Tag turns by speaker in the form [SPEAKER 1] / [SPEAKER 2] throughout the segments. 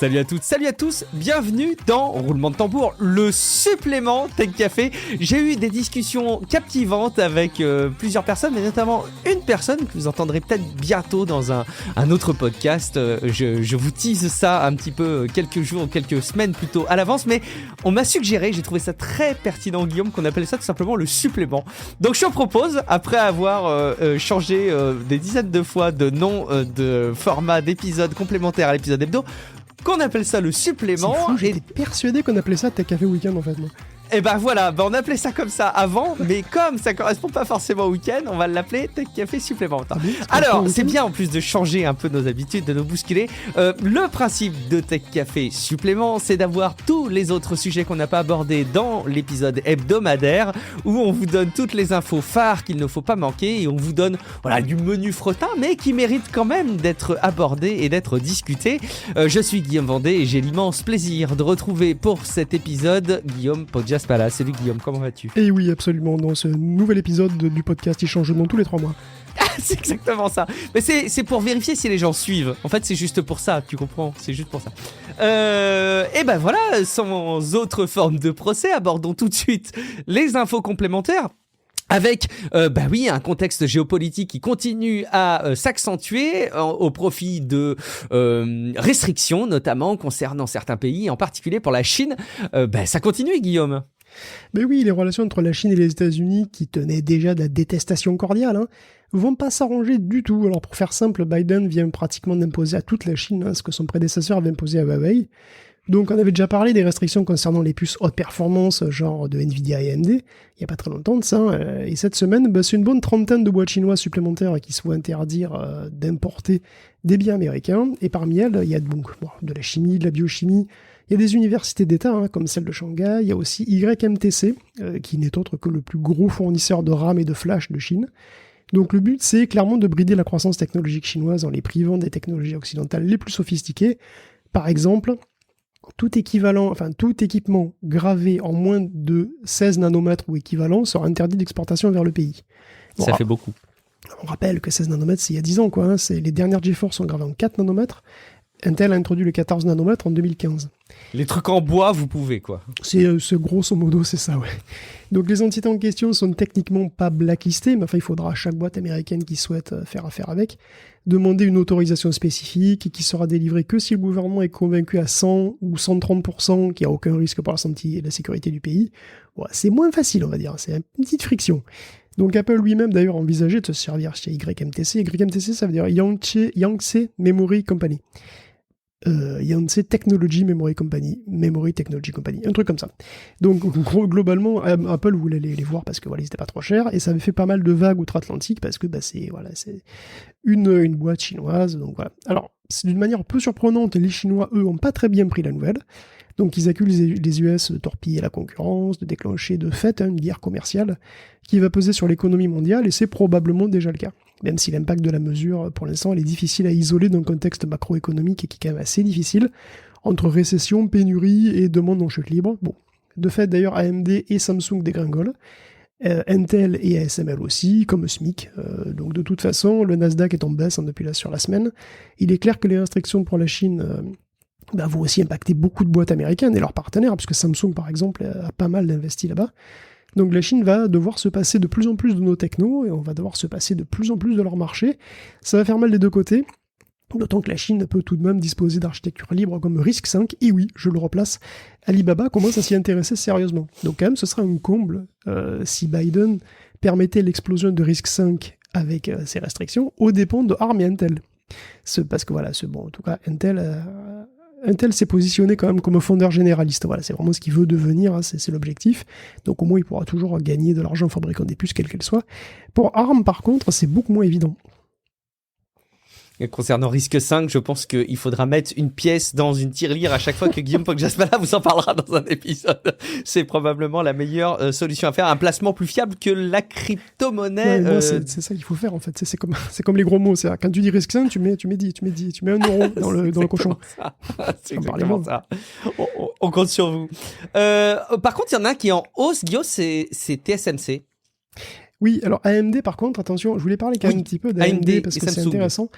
[SPEAKER 1] Salut à toutes, salut à tous, bienvenue dans Roulement de tambour, le supplément Tech Café. J'ai eu des discussions captivantes avec plusieurs personnes, mais notamment une personne que vous entendrez peut-être bientôt dans un autre podcast. Je vous tease ça un petit peu quelques jours, quelques semaines plutôt à l'avance, mais on m'a suggéré, j'ai trouvé ça très pertinent Guillaume, qu'on appelle ça tout simplement le supplément. Donc je te propose, après avoir changé des dizaines de fois de nom, de format, d'épisode complémentaire à l'épisode hebdo, qu'on appelle ça le supplément.
[SPEAKER 2] C'est fou, j'étais persuadé qu'on appelait ça Tech Café Week-end en fait. Moi.
[SPEAKER 1] Et ben voilà, on appelait ça comme ça avant, mais comme ça correspond pas forcément au week-end, on va l'appeler Tech Café supplémentaire. Alors, c'est bien en plus de changer un peu nos habitudes, de nous bousculer. Le principe de Tech Café supplément, c'est d'avoir tous les autres sujets qu'on n'a pas abordés dans l'épisode hebdomadaire, où on vous donne toutes les infos phares qu'il ne faut pas manquer, et on vous donne du menu fretin, mais qui mérite quand même d'être abordé et d'être discuté. Je suis Guillaume Vendée et j'ai l'immense plaisir de retrouver pour cet épisode Guillaume Podjas. Salut Guillaume, comment vas-tu ?
[SPEAKER 2] Et oui, absolument, dans ce nouvel épisode du podcast, il change de nom tous les 3 mois.
[SPEAKER 1] C'est exactement ça. Mais c'est pour vérifier si les gens suivent. En fait, c'est juste pour ça, tu comprends ? C'est juste pour ça. Et ben voilà, sans autre forme de procès, abordons tout de suite les infos complémentaires. Avec un contexte géopolitique qui continue à s'accentuer au profit de restrictions, notamment concernant certains pays, en particulier pour la Chine. Ça continue, Guillaume.
[SPEAKER 2] Mais oui, les relations entre la Chine et les États-Unis, qui tenaient déjà de la détestation cordiale, vont pas s'arranger du tout. Alors pour faire simple, Biden vient pratiquement d'imposer à toute la Chine ce que son prédécesseur avait imposé à Huawei. Donc on avait déjà parlé des restrictions concernant les puces haute performance, genre de Nvidia et AMD, il n'y a pas très longtemps de ça, et cette semaine, c'est une bonne trentaine de boîtes chinoises supplémentaires qui se vont interdire d'importer des biens américains, et parmi elles, il y a de la chimie, de la biochimie, il y a des universités d'État, comme celle de Shanghai, il y a aussi YMTC, qui n'est autre que le plus gros fournisseur de RAM et de flash de Chine. Donc le but, c'est clairement de brider la croissance technologique chinoise en les privant des technologies occidentales les plus sophistiquées. Par exemple, tout équipement gravé en moins de 16 nanomètres ou équivalent sera interdit d'exportation vers le pays.
[SPEAKER 1] Ça fait beaucoup.
[SPEAKER 2] On rappelle que 16 nanomètres, c'est il y a 10 ans, quoi. Les dernières GeForce sont gravées en 4 nanomètres. Intel a introduit le 14 nanomètres en 2015.
[SPEAKER 1] Les trucs en bois, vous pouvez, quoi.
[SPEAKER 2] C'est grosso modo, c'est ça, ouais. Donc les entités en question sont techniquement pas blacklistées, mais il faudra à chaque boîte américaine qui souhaite faire affaire avec demander une autorisation spécifique qui sera délivrée que si le gouvernement est convaincu à 100 ou 130% qu'il n'y a aucun risque pour la santé et la sécurité du pays. Bon, c'est moins facile, on va dire, c'est une petite friction. Donc Apple lui-même d'ailleurs envisageait de se servir chez YMTC. YMTC, ça veut dire Yangtze Memory Company. Yangtze Technology Memory Company, un truc comme ça. Donc globalement, Apple voulait les voir parce que ils étaient pas trop chers et ça avait fait pas mal de vagues outre-Atlantique parce que c'est une boîte chinoise. Donc voilà. Alors c'est d'une manière peu surprenante, les Chinois eux ont pas très bien pris la nouvelle. Donc ils accusent les US de torpiller la concurrence, de déclencher de fait une guerre commerciale qui va peser sur l'économie mondiale et c'est probablement déjà le cas. Même si l'impact de la mesure, pour l'instant, elle est difficile à isoler d'un contexte macroéconomique qui est quand même assez difficile, entre récession, pénurie et demande en chute libre. Bon, de fait d'ailleurs AMD et Samsung dégringolent, Intel et ASML aussi, comme SMIC. Donc de toute façon, le Nasdaq est en baisse depuis sur la semaine. Il est clair que les restrictions pour la Chine vont aussi impacter beaucoup de boîtes américaines et leurs partenaires, puisque Samsung par exemple a pas mal investi là-bas. Donc la Chine va devoir se passer de plus en plus de nos technos et on va devoir se passer de plus en plus de leur marché. Ça va faire mal des deux côtés, d'autant que la Chine peut tout de même disposer d'architecture libre comme RISC-V, et oui, je le replace, Alibaba commence à s'y intéresser sérieusement. Donc quand même, ce sera un comble si Biden permettait l'explosion de RISC-V avec ces restrictions aux dépens de ARM et Intel. Parce que en tout cas, Intel s'est positionné quand même comme un fondeur généraliste. Voilà, c'est vraiment ce qu'il veut devenir, c'est l'objectif. Donc au moins, il pourra toujours gagner de l'argent en fabriquant des puces, quelles qu'elles soient. Pour ARM, par contre, c'est beaucoup moins évident.
[SPEAKER 1] Et concernant RISC-V, je pense qu'il faudra mettre une pièce dans une tirelire à chaque fois que Guillaume Podjas-Mallah vous en parlera dans un épisode. C'est probablement la meilleure solution à faire, un placement plus fiable que la crypto-monnaie.
[SPEAKER 2] Ouais, c'est ça qu'il faut faire en fait. C'est comme les gros mots. C'est quand tu dis RISC-V, tu mets 1 euro dans le cochon.
[SPEAKER 1] C'est exactement ça. On compte sur vous. Par contre, il y en a un qui est en hausse, Guillaume, c'est TSMC.
[SPEAKER 2] Oui, alors AMD par contre, attention, je voulais parler quand même un petit peu d'AMD parce que c'est intéressant.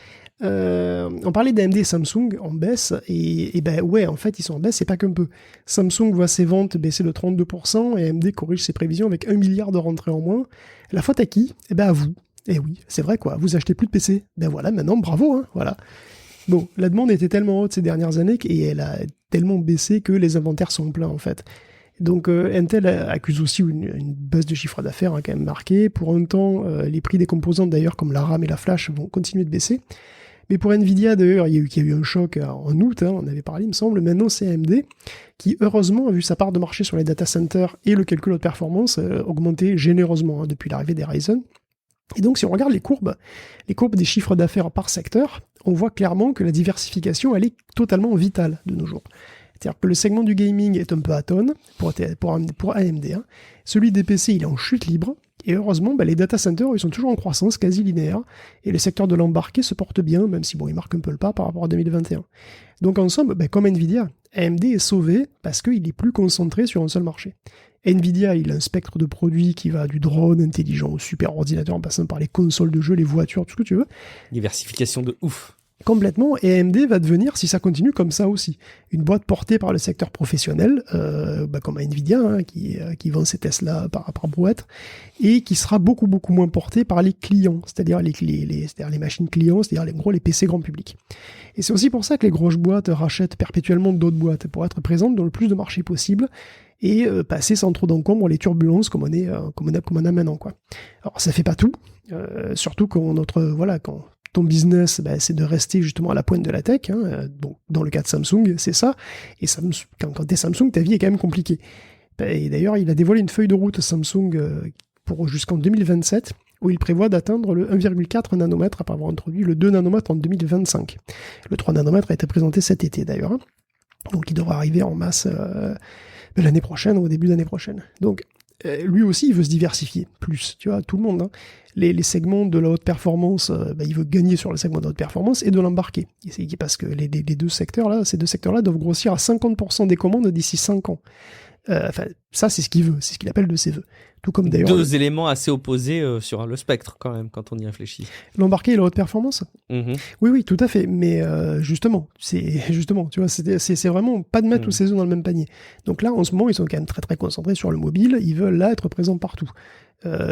[SPEAKER 2] On parlait d'AMD et Samsung en baisse, et ben ouais, en fait ils sont en baisse, c'est pas qu'un peu. Samsung voit ses ventes baisser de 32%, et AMD corrige ses prévisions avec 1 milliard de rentrées en moins. La faute à qui? Eh ben à vous. Eh oui, c'est vrai quoi, vous achetez plus de PC. Ben voilà, maintenant bravo, hein, voilà. Bon, la demande était tellement haute ces dernières années, et elle a tellement baissé que les inventaires sont pleins en fait. Donc Intel accuse aussi une baisse de chiffre d'affaires quand même marquée. Pour un temps, les prix des composantes d'ailleurs comme la RAM et la flash vont continuer de baisser. Mais pour Nvidia d'ailleurs, il y a eu un choc en août, on avait parlé il me semble. Maintenant c'est AMD qui heureusement a vu sa part de marché sur les data centers et le calcul de performance augmenter généreusement depuis l'arrivée des Ryzen. Et donc si on regarde les courbes des chiffres d'affaires par secteur, on voit clairement que la diversification elle est totalement vitale de nos jours. C'est-à-dire que le segment du gaming est un peu atone pour AMD. Hein. Celui des PC, il est en chute libre. Et heureusement, les data centers, ils sont toujours en croissance quasi linéaire. Et le secteur de l'embarqué se porte bien, même si il marque un peu le pas par rapport à 2021. Donc en somme, comme Nvidia, AMD est sauvé parce qu'il est plus concentré sur un seul marché. Nvidia, il a un spectre de produits qui va du drone intelligent au super ordinateur en passant par les consoles de jeux, les voitures, tout ce que tu veux.
[SPEAKER 1] Diversification de ouf.
[SPEAKER 2] Complètement, et AMD va devenir, si ça continue comme ça aussi, une boîte portée par le secteur professionnel, comme Nvidia, qui vend ses Tesla par brouette, et qui sera beaucoup moins portée par les clients, c'est-à-dire les machines clients, c'est-à-dire les PC grand public. Et c'est aussi pour ça que les grosses boîtes rachètent perpétuellement d'autres boîtes, pour être présentes dans le plus de marchés possible, et passer sans trop d'encombre les turbulences comme on a maintenant, quoi. Alors ça fait pas tout, surtout quand ton business, c'est de rester justement à la pointe de la tech. Hein. Bon, dans le cas de Samsung, c'est ça. Et quand t'es Samsung, ta vie est quand même compliquée. Et d'ailleurs, il a dévoilé une feuille de route Samsung pour jusqu'en 2027, où il prévoit d'atteindre le 1,4 nanomètre après avoir introduit le 2 nanomètres en 2025. Le 3 nanomètres a été présenté cet été d'ailleurs. Hein. Donc il devra arriver en masse l'année prochaine, au début de l'année prochaine. Donc lui aussi, il veut se diversifier plus, tu vois, tout le monde. Hein. Les segments de la haute performance, il veut gagner sur le segment de la haute performance et de l'embarqué. Parce que ces deux secteurs-là doivent grossir à 50% des commandes d'ici 5 ans. Ça, c'est ce qu'il veut, c'est ce qu'il appelle de ses vœux. Tout comme d'ailleurs.
[SPEAKER 1] Deux éléments assez opposés sur le spectre, quand même, quand on y réfléchit.
[SPEAKER 2] L'embarqué et la haute performance. Oui, tout à fait. Mais justement, tu vois, c'est vraiment pas de mettre tous ses œufs dans le même panier. Donc là, en ce moment, ils sont quand même très très concentrés sur le mobile. Ils veulent là être présents partout.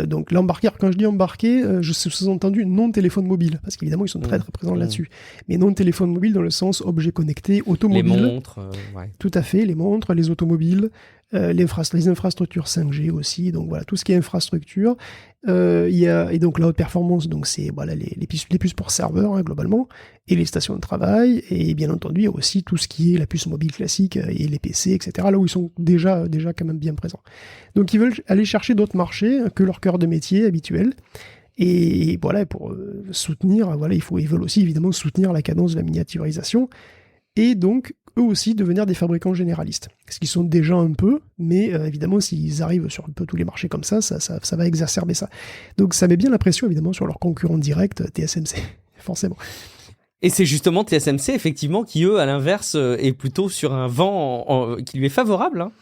[SPEAKER 2] Donc l'embarqué, quand je dis embarqué, je sous-entendu non téléphone mobile, parce qu'évidemment ils sont très très présents là-dessus. Mais non téléphone mobile dans le sens objet connecté, automobile. Les
[SPEAKER 1] montres, ouais.
[SPEAKER 2] Tout à fait, les montres, les automobiles, les infrastructures 5G aussi, donc voilà, tout ce qui est infrastructure. Et donc la haute performance, donc c'est les puces pour serveurs, hein, globalement, et les stations de travail, et bien entendu il y a aussi tout ce qui est la puce mobile classique et les PC, etc., là où ils sont déjà quand même bien présents. Donc ils veulent aller chercher d'autres marchés que leur cœur de métier habituel. Et voilà, pour soutenir, ils veulent aussi évidemment soutenir la cadence de la miniaturisation, et donc eux aussi devenir des fabricants généralistes. Ce qu'ils sont déjà un peu, mais évidemment s'ils arrivent sur un peu tous les marchés comme ça va exacerber ça. Donc ça met bien la pression évidemment sur leur concurrent direct, TSMC, forcément.
[SPEAKER 1] Et c'est justement TSMC, effectivement, qui, eux, à l'inverse, est plutôt sur un vent qui lui est favorable. Hein.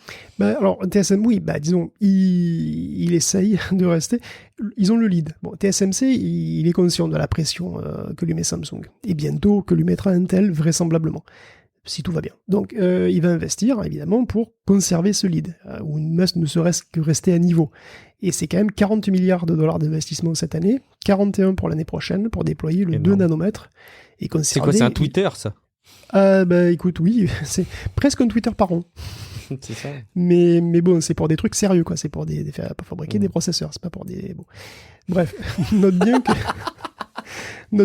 [SPEAKER 2] Alors, TSMC, oui, disons, il essaye de rester. Ils ont le lead. Bon, TSMC, il est conscient de la pression que lui met Samsung. Et bientôt, que lui mettra Intel, vraisemblablement. Si tout va bien. Donc, il va investir, évidemment, pour conserver ce lead, ou ne serait-ce que rester à niveau. Et c'est quand même 40 milliards de dollars d'investissement cette année, 41 pour l'année prochaine, pour déployer le 2 nanomètres. Et conserver...
[SPEAKER 1] C'est quoi, c'est un Twitter, ça?
[SPEAKER 2] Écoute, oui, c'est presque un Twitter par an.
[SPEAKER 1] C'est ça.
[SPEAKER 2] Mais bon, c'est pour des trucs sérieux, quoi. C'est pour fabriquer des processeurs, c'est pas pour des... Bon. Bref, note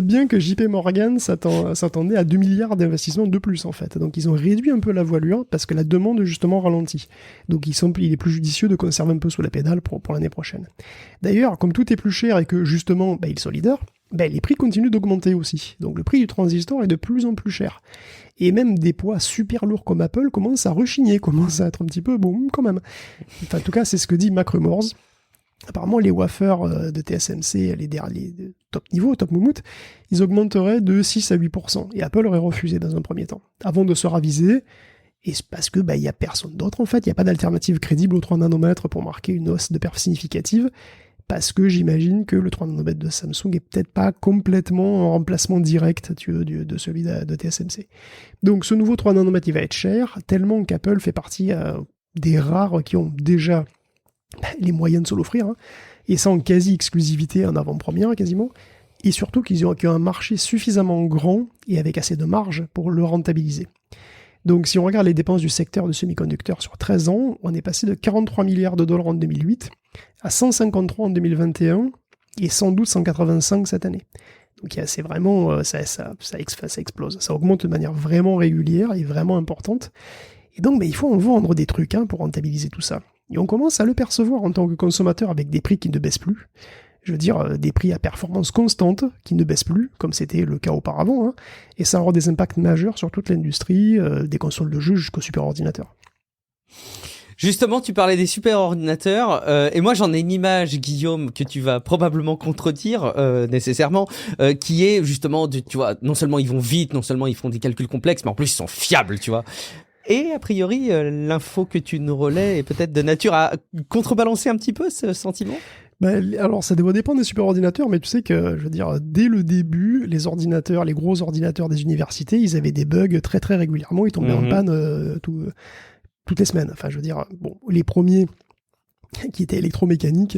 [SPEAKER 2] bien que JP Morgan s'attendait à 2 milliards d'investissements de plus, en fait. Donc, ils ont réduit un peu la voilure parce que la demande, justement, ralentit. Donc, il est plus judicieux de conserver un peu sous la pédale pour l'année prochaine. D'ailleurs, comme tout est plus cher et que, justement, ils sont leaders, les prix continuent d'augmenter aussi. Donc, le prix du transistor est de plus en plus cher. Et même des poids super lourds comme Apple commencent à rechigner, commencent à être un petit peu, bon, quand même. Enfin, en tout cas, c'est ce que dit McRumors. Apparemment, les wafers de TSMC, les top niveau, top moumoute, ils augmenteraient de 6 à 8%. Et Apple aurait refusé dans un premier temps, avant de se raviser. Et c'est parce que y a personne d'autre, en fait. Il n'y a pas d'alternative crédible aux 3 nanomètres pour marquer une hausse de perf significative. parce que j'imagine que le 3 nanomètres de Samsung est peut-être pas complètement en remplacement direct de celui de TSMC. Donc ce nouveau 3 nanomètres, il va être cher, tellement qu'Apple fait partie des rares qui ont déjà les moyens de se l'offrir, hein, et ça en quasi-exclusivité, en avant-première quasiment, et surtout qu'ils ont un marché suffisamment grand et avec assez de marge pour le rentabiliser. Donc si on regarde les dépenses du secteur de semi-conducteurs sur 13 ans, on est passé de 43 milliards de dollars en 2008 à 153 en 2021 et sans doute 185 cette année. Donc c'est vraiment, ça explose, ça augmente de manière vraiment régulière et vraiment importante. Et donc il faut en vendre des trucs pour rentabiliser tout ça. Et on commence à le percevoir en tant que consommateur avec des prix qui ne baissent plus. Je veux dire, des prix à performance constante qui ne baissent plus, comme c'était le cas auparavant, hein, et ça aura des impacts majeurs sur toute l'industrie, des consoles de jeux jusqu'aux superordinateurs.
[SPEAKER 1] Justement, tu parlais des super ordinateurs, et moi j'en ai une image, Guillaume, que tu vas probablement contredire nécessairement, qui est justement, tu vois, non seulement ils vont vite, non seulement ils font des calculs complexes, mais en plus ils sont fiables, tu vois. Et a priori, l'info que tu nous relais est peut-être de nature à contrebalancer un petit peu ce sentiment.
[SPEAKER 2] Alors ça doit dépendre des superordinateurs, mais tu sais que, je veux dire, dès le début, les ordinateurs, les gros ordinateurs des universités, ils avaient des bugs très très régulièrement, ils tombaient en panne toutes les semaines. Enfin, je veux dire, bon, les premiers qui étaient électromécaniques,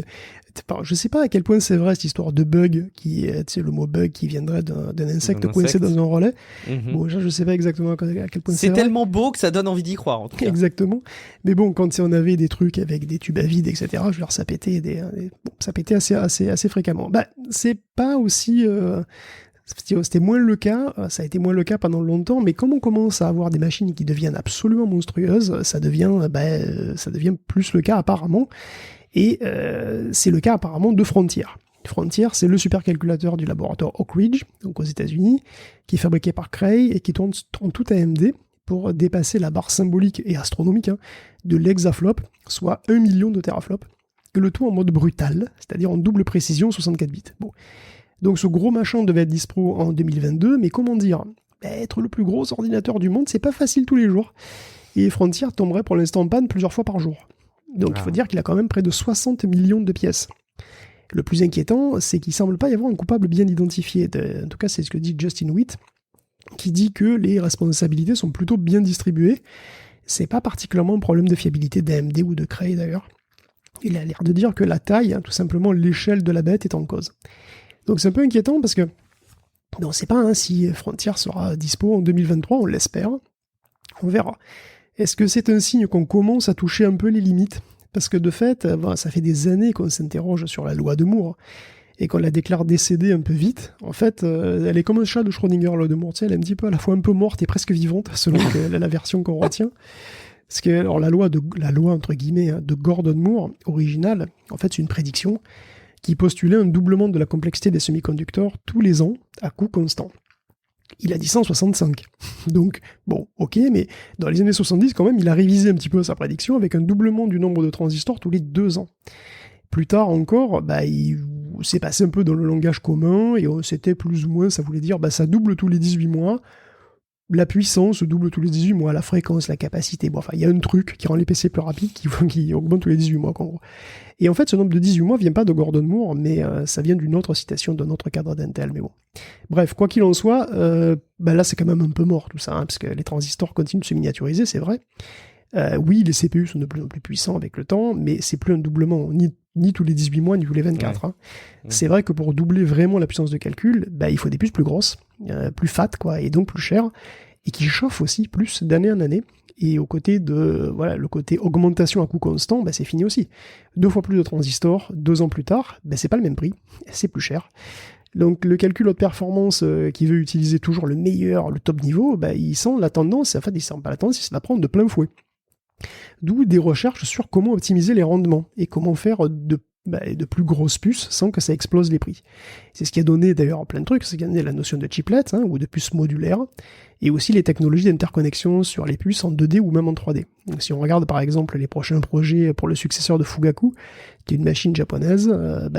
[SPEAKER 2] je sais pas à quel point c'est vrai cette histoire de bug, tu sais, le mot bug qui viendrait d'un insecte coincé dans un relais. Bon, je sais pas exactement à quel point c'est vrai.
[SPEAKER 1] C'est tellement beau que ça donne envie d'y croire, en tout cas.
[SPEAKER 2] Exactement. Mais bon, quand on avait des trucs avec des tubes à vide, etc., je veux dire, ça pétait ça pétait assez fréquemment. C'est pas aussi... C'était moins le cas, ça a été moins le cas pendant longtemps, mais comme on commence à avoir des machines qui deviennent absolument monstrueuses, ça devient plus le cas apparemment, et c'est le cas apparemment de Frontier. Frontier, c'est le supercalculateur du laboratoire Oak Ridge, donc aux États-Unis, qui est fabriqué par Cray et qui tourne tout AMD pour dépasser la barre symbolique et astronomique de l'hexaflop, soit 1 million de teraflops, et le tout en mode brutal, c'est-à-dire en double précision 64 bits. Bon. Donc ce gros machin devait être dispo en 2022, mais comment dire, être le plus gros ordinateur du monde, c'est pas facile tous les jours. Et Frontier tomberait pour l'instant en panne plusieurs fois par jour. Donc il faut dire qu'il a quand même près de 60 millions de pièces. Le plus inquiétant, c'est qu'il semble pas y avoir un coupable bien identifié. En tout cas, c'est ce que dit Justin Witt, qui dit que les responsabilités sont plutôt bien distribuées. C'est pas particulièrement un problème de fiabilité d'AMD ou de Cray d'ailleurs. Il a l'air de dire que la taille, tout simplement l'échelle de la bête est en cause. Donc c'est un peu inquiétant parce que on ne sait pas si Frontier sera dispo en 2023, on l'espère. On verra. Est-ce que c'est un signe qu'on commence à toucher un peu les limites ? Parce que de fait, ça fait des années qu'on s'interroge sur la loi de Moore et qu'on la déclare décédée un peu vite. En fait, elle est comme un chat de Schrödinger, la loi de Moore. Tu sais, elle est un petit peu à la fois un peu morte et presque vivante, selon la version qu'on retient. Parce que alors, la loi entre guillemets de Gordon Moore, originale, en fait, c'est une prédiction qui postulait un doublement de la complexité des semi-conducteurs tous les ans à coût constant. Il a dit 165. Donc, bon, ok, mais dans les années 70, quand même, il a révisé un petit peu sa prédiction avec un doublement du nombre de transistors tous les 2 ans. Plus tard encore, il s'est passé un peu dans le langage commun, et c'était plus ou moins, ça voulait dire, ça double tous les 18 mois, la puissance double tous les 18 mois, la fréquence, la capacité. Bon, enfin, il y a un truc qui rend les PC plus rapides, qui augmente tous les 18 mois, en gros. Et en fait, ce nombre de 18 mois vient pas de Gordon Moore, mais ça vient d'une autre citation d'un autre cadre d'Intel, mais bon. Bref, quoi qu'il en soit, là, c'est quand même un peu mort, tout ça, parce que les transistors continuent de se miniaturiser, c'est vrai. Oui, les CPU sont de plus en plus puissants avec le temps, mais c'est plus un doublement, ni tous les 18 mois, ni tous les 24. Ouais. C'est vrai que pour doubler vraiment la puissance de calcul, il faut des puces plus grosses, plus fat, quoi, et donc plus chères, et qui chauffent aussi plus d'année en année. Et au côté de, le côté augmentation à coût constant, c'est fini aussi. 2 fois plus de transistors, 2 ans plus tard, c'est pas le même prix, c'est plus cher. Donc le calcul haute performance qui veut utiliser toujours le meilleur, le top niveau, il sent la tendance, en fait il sent pas la tendance, il se la prend de plein fouet. D'où des recherches sur comment optimiser les rendements et comment faire de plus grosses puces sans que ça explose les prix. C'est ce qui a donné d'ailleurs plein de trucs, c'est ce qui a donné la notion de chiplet ou de puces modulaires, et aussi les technologies d'interconnexion sur les puces en 2D ou même en 3D. Donc, si on regarde par exemple les prochains projets pour le successeur de Fugaku, qui est une machine japonaise,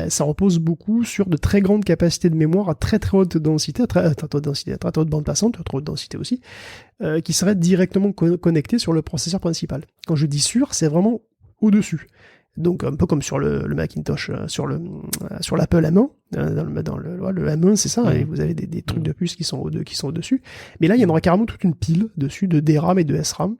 [SPEAKER 2] ça repose beaucoup sur de très grandes capacités de mémoire à très très haute densité, très haute bande passante, très haute densité aussi, qui seraient directement connectées sur le processeur principal. Quand je dis sur, c'est vraiment au-dessus. Donc un peu comme sur le Macintosh, sur l'Apple M1, dans le M1 c'est ça, et vous avez des trucs de puces qui sont au-dessus. Mais là il y en aura carrément toute une pile dessus de DRAM et de SRAM.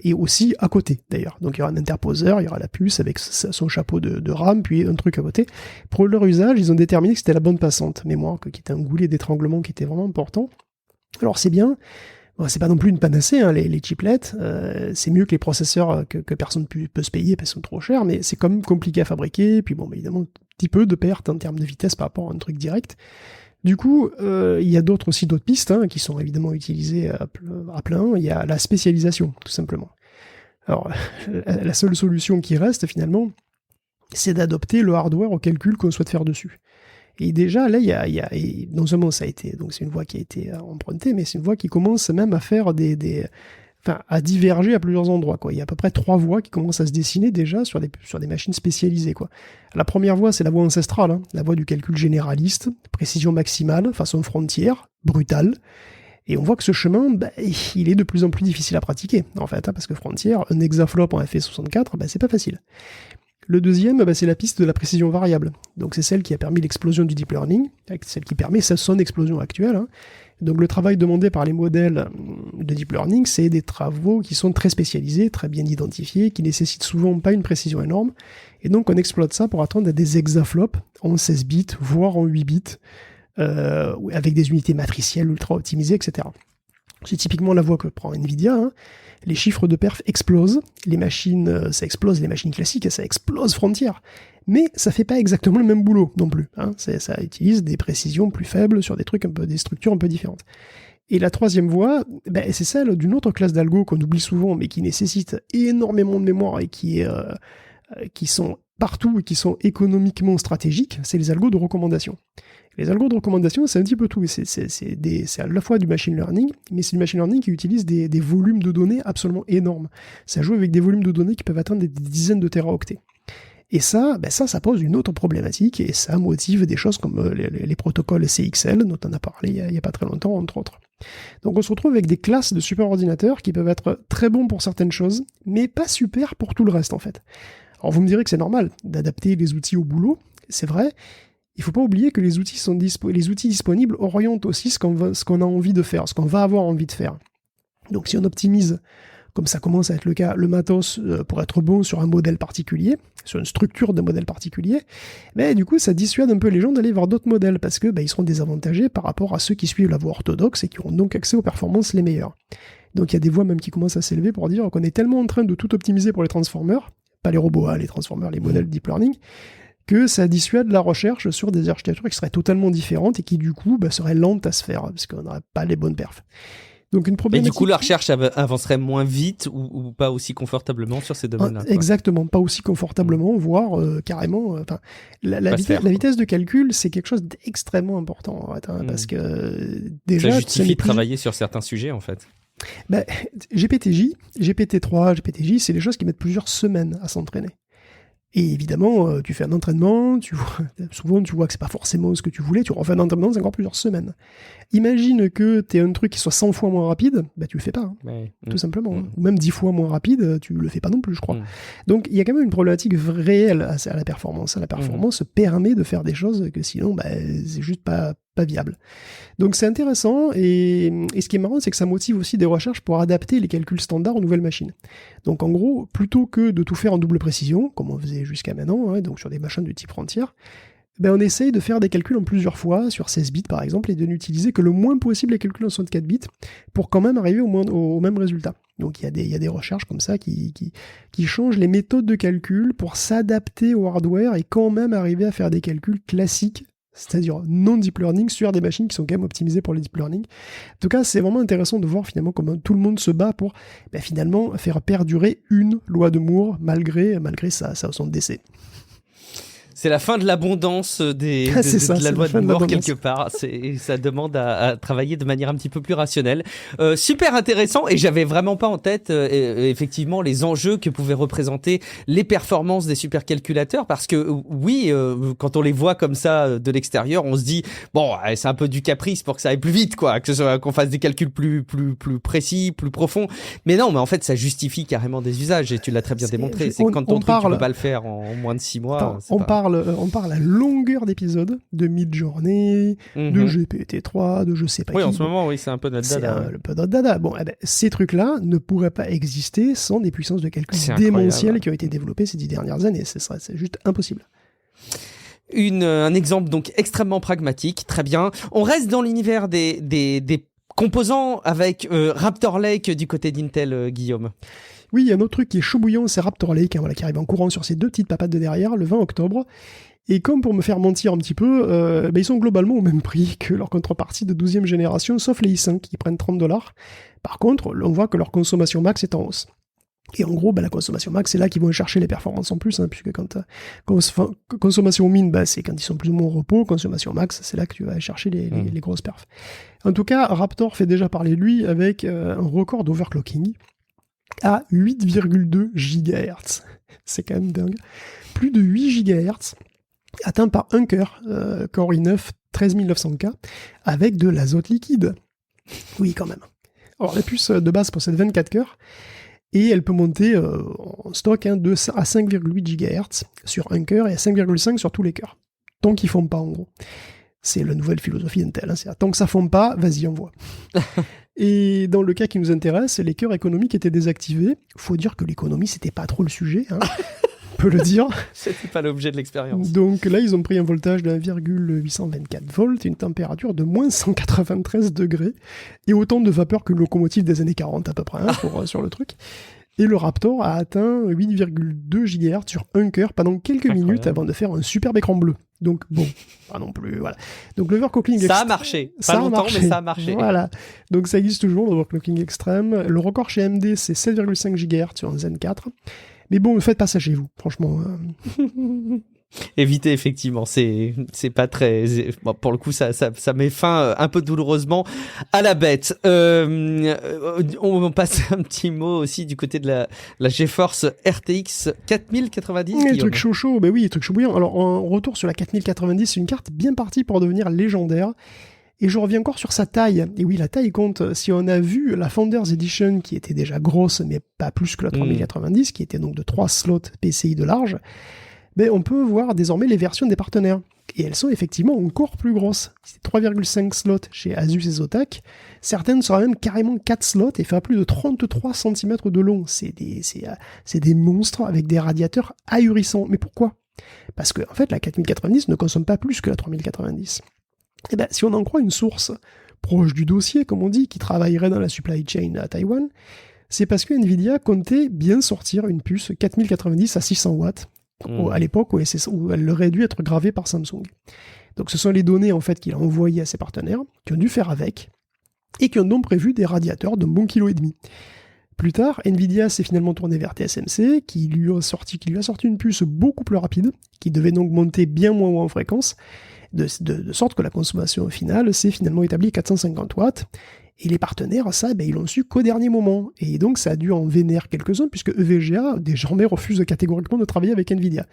[SPEAKER 2] Et aussi à côté d'ailleurs. Donc il y aura un interposeur, il y aura la puce avec son chapeau de RAM, puis un truc à côté. Pour leur usage, ils ont déterminé que c'était la bande passante mémoire, qui était un goulet d'étranglement qui était vraiment important. Alors c'est bien, bon, c'est pas non plus une panacée, hein, les chiplets, c'est mieux que les processeurs que personne peut se payer parce qu'ils sont trop chers, mais c'est quand même compliqué à fabriquer, puis bon, évidemment, un petit peu de perte en termes de vitesse par rapport à un truc direct. Du coup, il y a d'autres pistes qui sont évidemment utilisées à plein. Il y a la spécialisation, tout simplement. Alors, la seule solution qui reste, finalement, c'est d'adopter le hardware au calcul qu'on souhaite faire dessus. Et déjà, là, non seulement ça a été, donc c'est une voie qui a été empruntée, mais c'est une voie qui commence même à faire à diverger à plusieurs endroits, quoi. Il y a à peu près 3 voies qui commencent à se dessiner déjà sur des machines spécialisées, quoi. La première voie, c'est la voie ancestrale, la voie du calcul généraliste, précision maximale, façon frontière, brutale. Et on voit que ce chemin, il est de plus en plus difficile à pratiquer, en fait, parce que frontière, un hexaflop en FE64, c'est pas facile. Le deuxième, c'est la piste de la précision variable. Donc c'est celle qui a permis l'explosion du deep learning, celle qui permet son explosion actuelle. Donc le travail demandé par les modèles de deep learning, c'est des travaux qui sont très spécialisés, très bien identifiés, qui nécessitent souvent pas une précision énorme. Et donc on exploite ça pour atteindre des hexaflops en 16 bits, voire en 8 bits, avec des unités matricielles ultra optimisées, etc. C'est typiquement la voie que prend Nvidia. Les chiffres de perf explosent, les machines, ça explose, les machines classiques, ça explose frontière. Mais ça fait pas exactement le même boulot non plus. Ça utilise des précisions plus faibles sur des structures un peu différentes. Et la troisième voie, c'est celle d'une autre classe d'algo qu'on oublie souvent, mais qui nécessite énormément de mémoire et qui sont partout et qui sont économiquement stratégiques, c'est les algos de recommandation. Les algos de recommandation, c'est un petit peu tout. C'est à la fois du machine learning, mais c'est du machine learning qui utilise des volumes de données absolument énormes. Ça joue avec des volumes de données qui peuvent atteindre des dizaines de téraoctets. Et ça pose une autre problématique, et ça motive des choses comme les protocoles CXL, dont on a parlé il y a pas très longtemps, entre autres. Donc on se retrouve avec des classes de superordinateurs qui peuvent être très bons pour certaines choses, mais pas super pour tout le reste, en fait. Alors vous me direz que c'est normal d'adapter les outils au boulot, c'est vrai. Il ne faut pas oublier que les outils disponibles orientent aussi ce qu'on a envie de faire, ce qu'on va avoir envie de faire. Donc si on optimise, comme ça commence à être le cas, le matos pour être bon sur un modèle particulier, sur une structure de modèle particulier, du coup ça dissuade un peu les gens d'aller vers d'autres modèles parce que ils seront désavantagés par rapport à ceux qui suivent la voie orthodoxe et qui auront donc accès aux performances les meilleures. Donc il y a des voix même qui commencent à s'élever pour dire qu'on est tellement en train de tout optimiser pour les transformers, pas les robots, les transformers, les modèles deep learning, que ça dissuade la recherche sur des architectures qui seraient totalement différentes et qui du coup seraient lentes à se faire parce qu'on n'aurait pas les bonnes perfs. Donc une problématique.
[SPEAKER 1] Et du coup, la recherche avancerait moins vite ou pas aussi confortablement sur ces domaines-là.
[SPEAKER 2] Exactement, pas aussi confortablement, voire carrément. La vitesse de calcul, c'est quelque chose d'extrêmement important en fait, parce que déjà.
[SPEAKER 1] Ça justifie de travailler sur certains sujets en fait.
[SPEAKER 2] GPT-3, GPT-J, c'est des choses qui mettent plusieurs semaines à s'entraîner. Et évidemment, tu fais un entraînement, souvent tu vois que c'est pas forcément ce que tu voulais, tu refais un entraînement, c'est encore plusieurs semaines. Imagine que tu aies un truc qui soit 100 fois moins rapide, tu le fais pas, tout simplement. Ou même 10 fois moins rapide, tu le fais pas non plus, je crois. Donc il y a quand même une problématique réelle à la performance. La performance permet de faire des choses que sinon, c'est juste pas viable. Donc c'est intéressant, et ce qui est marrant, c'est que ça motive aussi des recherches pour adapter les calculs standards aux nouvelles machines. Donc en gros, plutôt que de tout faire en double précision, comme on faisait jusqu'à maintenant, donc sur des machines de type frontière, on essaye de faire des calculs en plusieurs fois, sur 16 bits par exemple, et de n'utiliser que le moins possible les calculs en 64 bits, pour quand même arriver au même résultat. Donc il y a des recherches comme ça qui changent les méthodes de calcul pour s'adapter au hardware et quand même arriver à faire des calculs classiques, c'est-à-dire non deep learning, sur des machines qui sont quand même optimisées pour le deep learning. En tout cas, c'est vraiment intéressant de voir finalement comment tout le monde se bat pour finalement faire perdurer une loi de Moore malgré son décès.
[SPEAKER 1] C'est la fin de l'abondance de la loi de Moore quelque part. Ça demande à travailler de manière un petit peu plus rationnelle. Super intéressant, et j'avais vraiment pas en tête effectivement les enjeux que pouvaient représenter les performances des supercalculateurs, parce que oui, quand on les voit comme ça de l'extérieur, on se dit bon, c'est un peu du caprice pour que ça aille plus vite, quoi, qu'on fasse des calculs plus précis, plus profonds. Mais non, mais en fait, ça justifie carrément des usages, et tu l'as très bien démontré. C'est que quand ton truc, tu peux pas le faire en moins de 6 mois.
[SPEAKER 2] Attends, on parle à longueur d'épisodes, de Midjourney, de GPT-3, de je sais pas qui.
[SPEAKER 1] Oui, en ce moment, oui, c'est un peu notre dada.
[SPEAKER 2] C'est un peu notre dada. Bon, ces trucs-là ne pourraient pas exister sans des puissances de calcul démentielles qui ont été développées ces 10 dernières années. C'est juste impossible.
[SPEAKER 1] Un exemple donc extrêmement pragmatique, très bien. On reste dans l'univers des composants avec Raptor Lake du côté d'Intel, Guillaume.
[SPEAKER 2] Oui, il y a un autre truc qui est chaud bouillant, c'est Raptor Lake, hein, qui arrive en courant sur ses 2 petites papates de derrière, le 20 octobre. Et comme pour me faire mentir un petit peu, ils sont globalement au même prix que leur contrepartie de 12e génération, sauf les i5 qui prennent $30. Par contre, on voit que leur consommation max est en hausse. Et en gros, la consommation max, c'est là qu'ils vont chercher les performances en plus, hein, puisque quand consommation mine, c'est quand ils sont plus ou moins au repos. Consommation max, c'est là que tu vas chercher les grosses perfs. En tout cas, Raptor fait déjà parler de lui avec un record d'overclocking à 8,2 GHz. C'est quand même dingue. Plus de 8 GHz atteint par un cœur, Core i9 13900K, avec de l'azote liquide. Oui, quand même. Alors, la puce de base possède 24 cœurs, et elle peut monter en stock à 5,8 GHz sur un cœur et à 5,5 sur tous les cœurs. Tant qu'ils ne font pas, en gros. C'est la nouvelle philosophie Intel. Hein, tant que ça ne fond pas, vas-y, envoie. Et dans le cas qui nous intéresse, les cœurs économiques étaient désactivés. Il faut dire que l'économie, c'était pas trop le sujet. Hein. On peut le dire.
[SPEAKER 1] C'était pas l'objet de l'expérience.
[SPEAKER 2] Donc là, ils ont pris un voltage de 1,824 volts, une température de moins 193 degrés, et autant de vapeur qu'une locomotive des années 40 à peu près, sur le truc. Et le Raptor a atteint 8,2 GHz sur un cœur pendant quelques minutes avant de faire un superbe écran bleu. Donc bon, pas non plus, voilà. Donc l'overclocking
[SPEAKER 1] ça a marché. Pas longtemps, mais ça a marché.
[SPEAKER 2] Voilà. Donc ça existe toujours, l'overclocking extrême. Le record chez AMD, c'est 7,5 GHz sur un Zen 4. Mais bon, ne faites pas ça chez vous, franchement.
[SPEAKER 1] Évitez, effectivement, c'est pas très... Bon, pour le coup, ça met fin un peu douloureusement à la bête. On passe un petit mot aussi du côté de la GeForce RTX 4090.
[SPEAKER 2] Les trucs chaud, oui, les trucs chaud bouillants. Alors, en retour sur la 4090, c'est une carte bien partie pour devenir légendaire. Et je reviens encore sur sa taille. Et oui, la taille compte. Si on a vu la Founders Edition, qui était déjà grosse, mais pas plus que la 3090, qui était donc de 3 slots PCI de large, on peut voir désormais les versions des partenaires. Et elles sont effectivement encore plus grosses. C'est 3,5 slots chez Asus et Zotac. Certaines seront même carrément 4 slots et font plus de 33 cm de long. C'est des monstres avec des radiateurs ahurissants. Mais pourquoi ? Parce que, en fait, la 4090 ne consomme pas plus que la 3090. Et si on en croit une source proche du dossier, comme on dit, qui travaillerait dans la supply chain à Taïwan, c'est parce que Nvidia comptait bien sortir une puce 4090 à 600 watts, à l'époque où elle aurait dû être gravée par Samsung. Donc ce sont les données en fait qu'il a envoyées à ses partenaires, qui ont dû faire avec, et qui ont donc prévu des radiateurs d'un bon kilo et demi. Plus tard, Nvidia s'est finalement tourné vers TSMC, qui lui a sorti une puce beaucoup plus rapide, qui devait donc monter bien moins haut en fréquence, de sorte que la consommation finale s'est finalement établie à 450 watts. Et les partenaires, ça, ils l'ont su qu'au dernier moment. Et donc, ça a dû en vénérer quelques-uns, puisque EVGA, désormais, refuse catégoriquement de travailler avec Nvidia.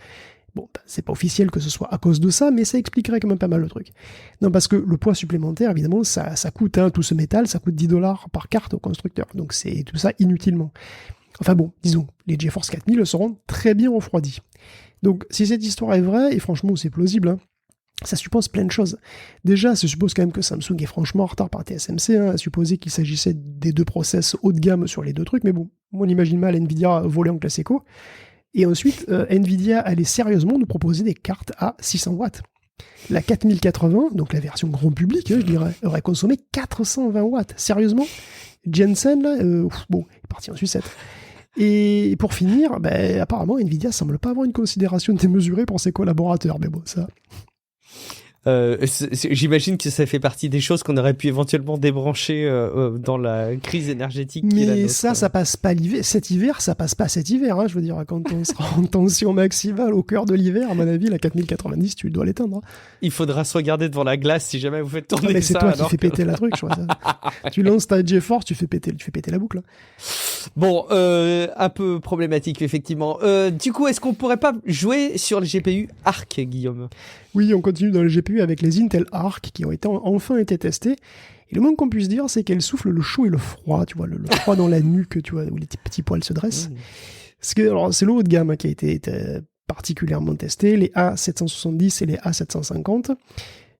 [SPEAKER 2] Bon, c'est pas officiel que ce soit à cause de ça, mais ça expliquerait quand même pas mal le truc. Non, parce que le poids supplémentaire, évidemment, ça coûte, tout ce métal, ça coûte $10 par carte au constructeur. Donc, c'est tout ça inutilement. Enfin bon, disons, les GeForce 4000 seront très bien refroidis. Donc, si cette histoire est vraie, et franchement, c'est plausible, ça suppose plein de choses. Déjà, ça suppose quand même que Samsung est franchement en retard par TSMC, à supposer qu'il s'agissait des 2 process haut de gamme sur les 2 trucs, mais bon, on imagine mal Nvidia voler en classe éco. Et ensuite, Nvidia allait sérieusement nous proposer des cartes à 600 watts. La 4080, donc la version grand public, je dirais, aurait consommé 420 watts. Sérieusement, Jensen, là, bon, il est parti en sucette. Et pour finir, apparemment, Nvidia semble pas avoir une considération démesurée pour ses collaborateurs, mais bon, ça...
[SPEAKER 1] J'imagine que ça fait partie des choses qu'on aurait pu éventuellement débrancher dans la crise énergétique.
[SPEAKER 2] Mais ça passe pas l'hiver. Cet hiver, ça passe pas cet hiver. Hein, je veux dire, quand on sera en tension maximale au cœur de l'hiver, à mon avis, la 4090, tu dois l'éteindre.
[SPEAKER 1] Il faudra se regarder devant la glace si jamais vous faites tourner ça.
[SPEAKER 2] Mais c'est toi qui fais péter la truc, je crois. Tu lances ta GeForce, tu fais péter la boucle.
[SPEAKER 1] Bon, un peu problématique, effectivement. Du coup, est-ce qu'on pourrait pas jouer sur le GPU Arc, Guillaume ?
[SPEAKER 2] Oui, on continue dans le GPU avec les Intel Arc qui ont enfin été testés. Et le moins qu'on puisse dire, c'est qu'elles soufflent le chaud et le froid, tu vois, le froid dans la nuque, tu vois, où les petits poils se dressent. C'est le haut de gamme qui a été particulièrement testé, les A770 et les A750,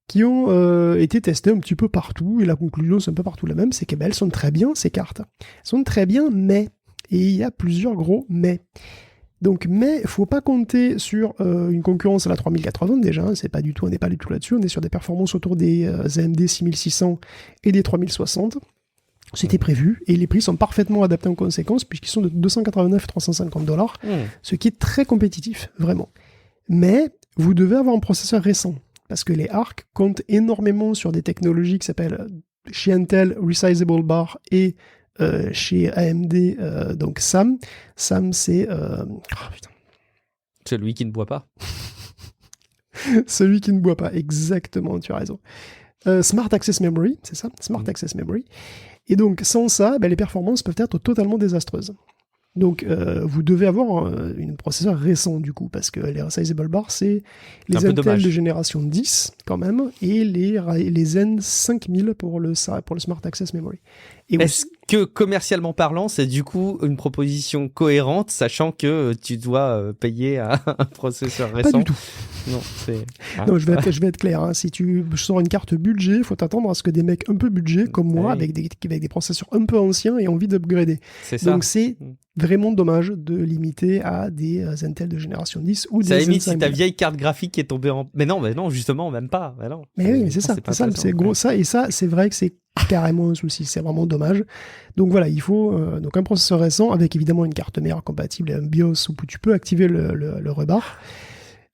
[SPEAKER 2] qui ont été testés un petit peu partout, et la conclusion c'est un peu partout la même, c'est qu'elles sont très bien, ces cartes. Elles sont très bien, mais, et il y a plusieurs gros mais. Donc, mais il faut pas compter sur une concurrence à la 3080 déjà, hein, on n'est pas du tout là-dessus, on est sur des performances autour des AMD 6600 et des 3060. C'était prévu, et les prix sont parfaitement adaptés en conséquence, puisqu'ils sont de 289 et 350 $, ce qui est très compétitif, vraiment. Mais vous devez avoir un processeur récent, parce que les ARC comptent énormément sur des technologies qui s'appellent chez Intel Resizable Bar et chez AMD donc SAM. SAM c'est
[SPEAKER 1] celui qui ne boit pas.
[SPEAKER 2] Celui qui ne boit pas, exactement, tu as raison. Smart Access Memory, c'est ça, Smart Access Memory. Et donc sans ça, les performances peuvent être totalement désastreuses. Donc vous devez avoir un processeur récent du coup, parce que les Resizable Bar, c'est les Intel de génération 10 quand même, et les Zen 5000 pour le Smart Access Memory. Et
[SPEAKER 1] est-ce que commercialement parlant, c'est du coup une proposition cohérente, sachant que tu dois payer un processeur récent ?
[SPEAKER 2] Pas du tout.
[SPEAKER 1] Non,
[SPEAKER 2] non, je vais être clair. Hein. Si tu sors une carte budget, il faut t'attendre à ce que des mecs un peu budget, comme moi, avec des processeurs un peu anciens, aient envie d'upgrader.
[SPEAKER 1] C'est ça.
[SPEAKER 2] Donc c'est vraiment dommage de limiter à des Intel de génération 10 ou des Zen 5000.
[SPEAKER 1] Ça limite si ta vieille carte graphique est tombée en... Mais non, justement, même pas. Mais, non.
[SPEAKER 2] Mais oui, mais c'est ça. C'est gros ça. Et ça, c'est vrai que c'est carrément un souci. C'est vraiment dommage. Donc voilà, il faut donc un processeur récent avec évidemment une carte mère compatible et un BIOS où tu peux activer le rebar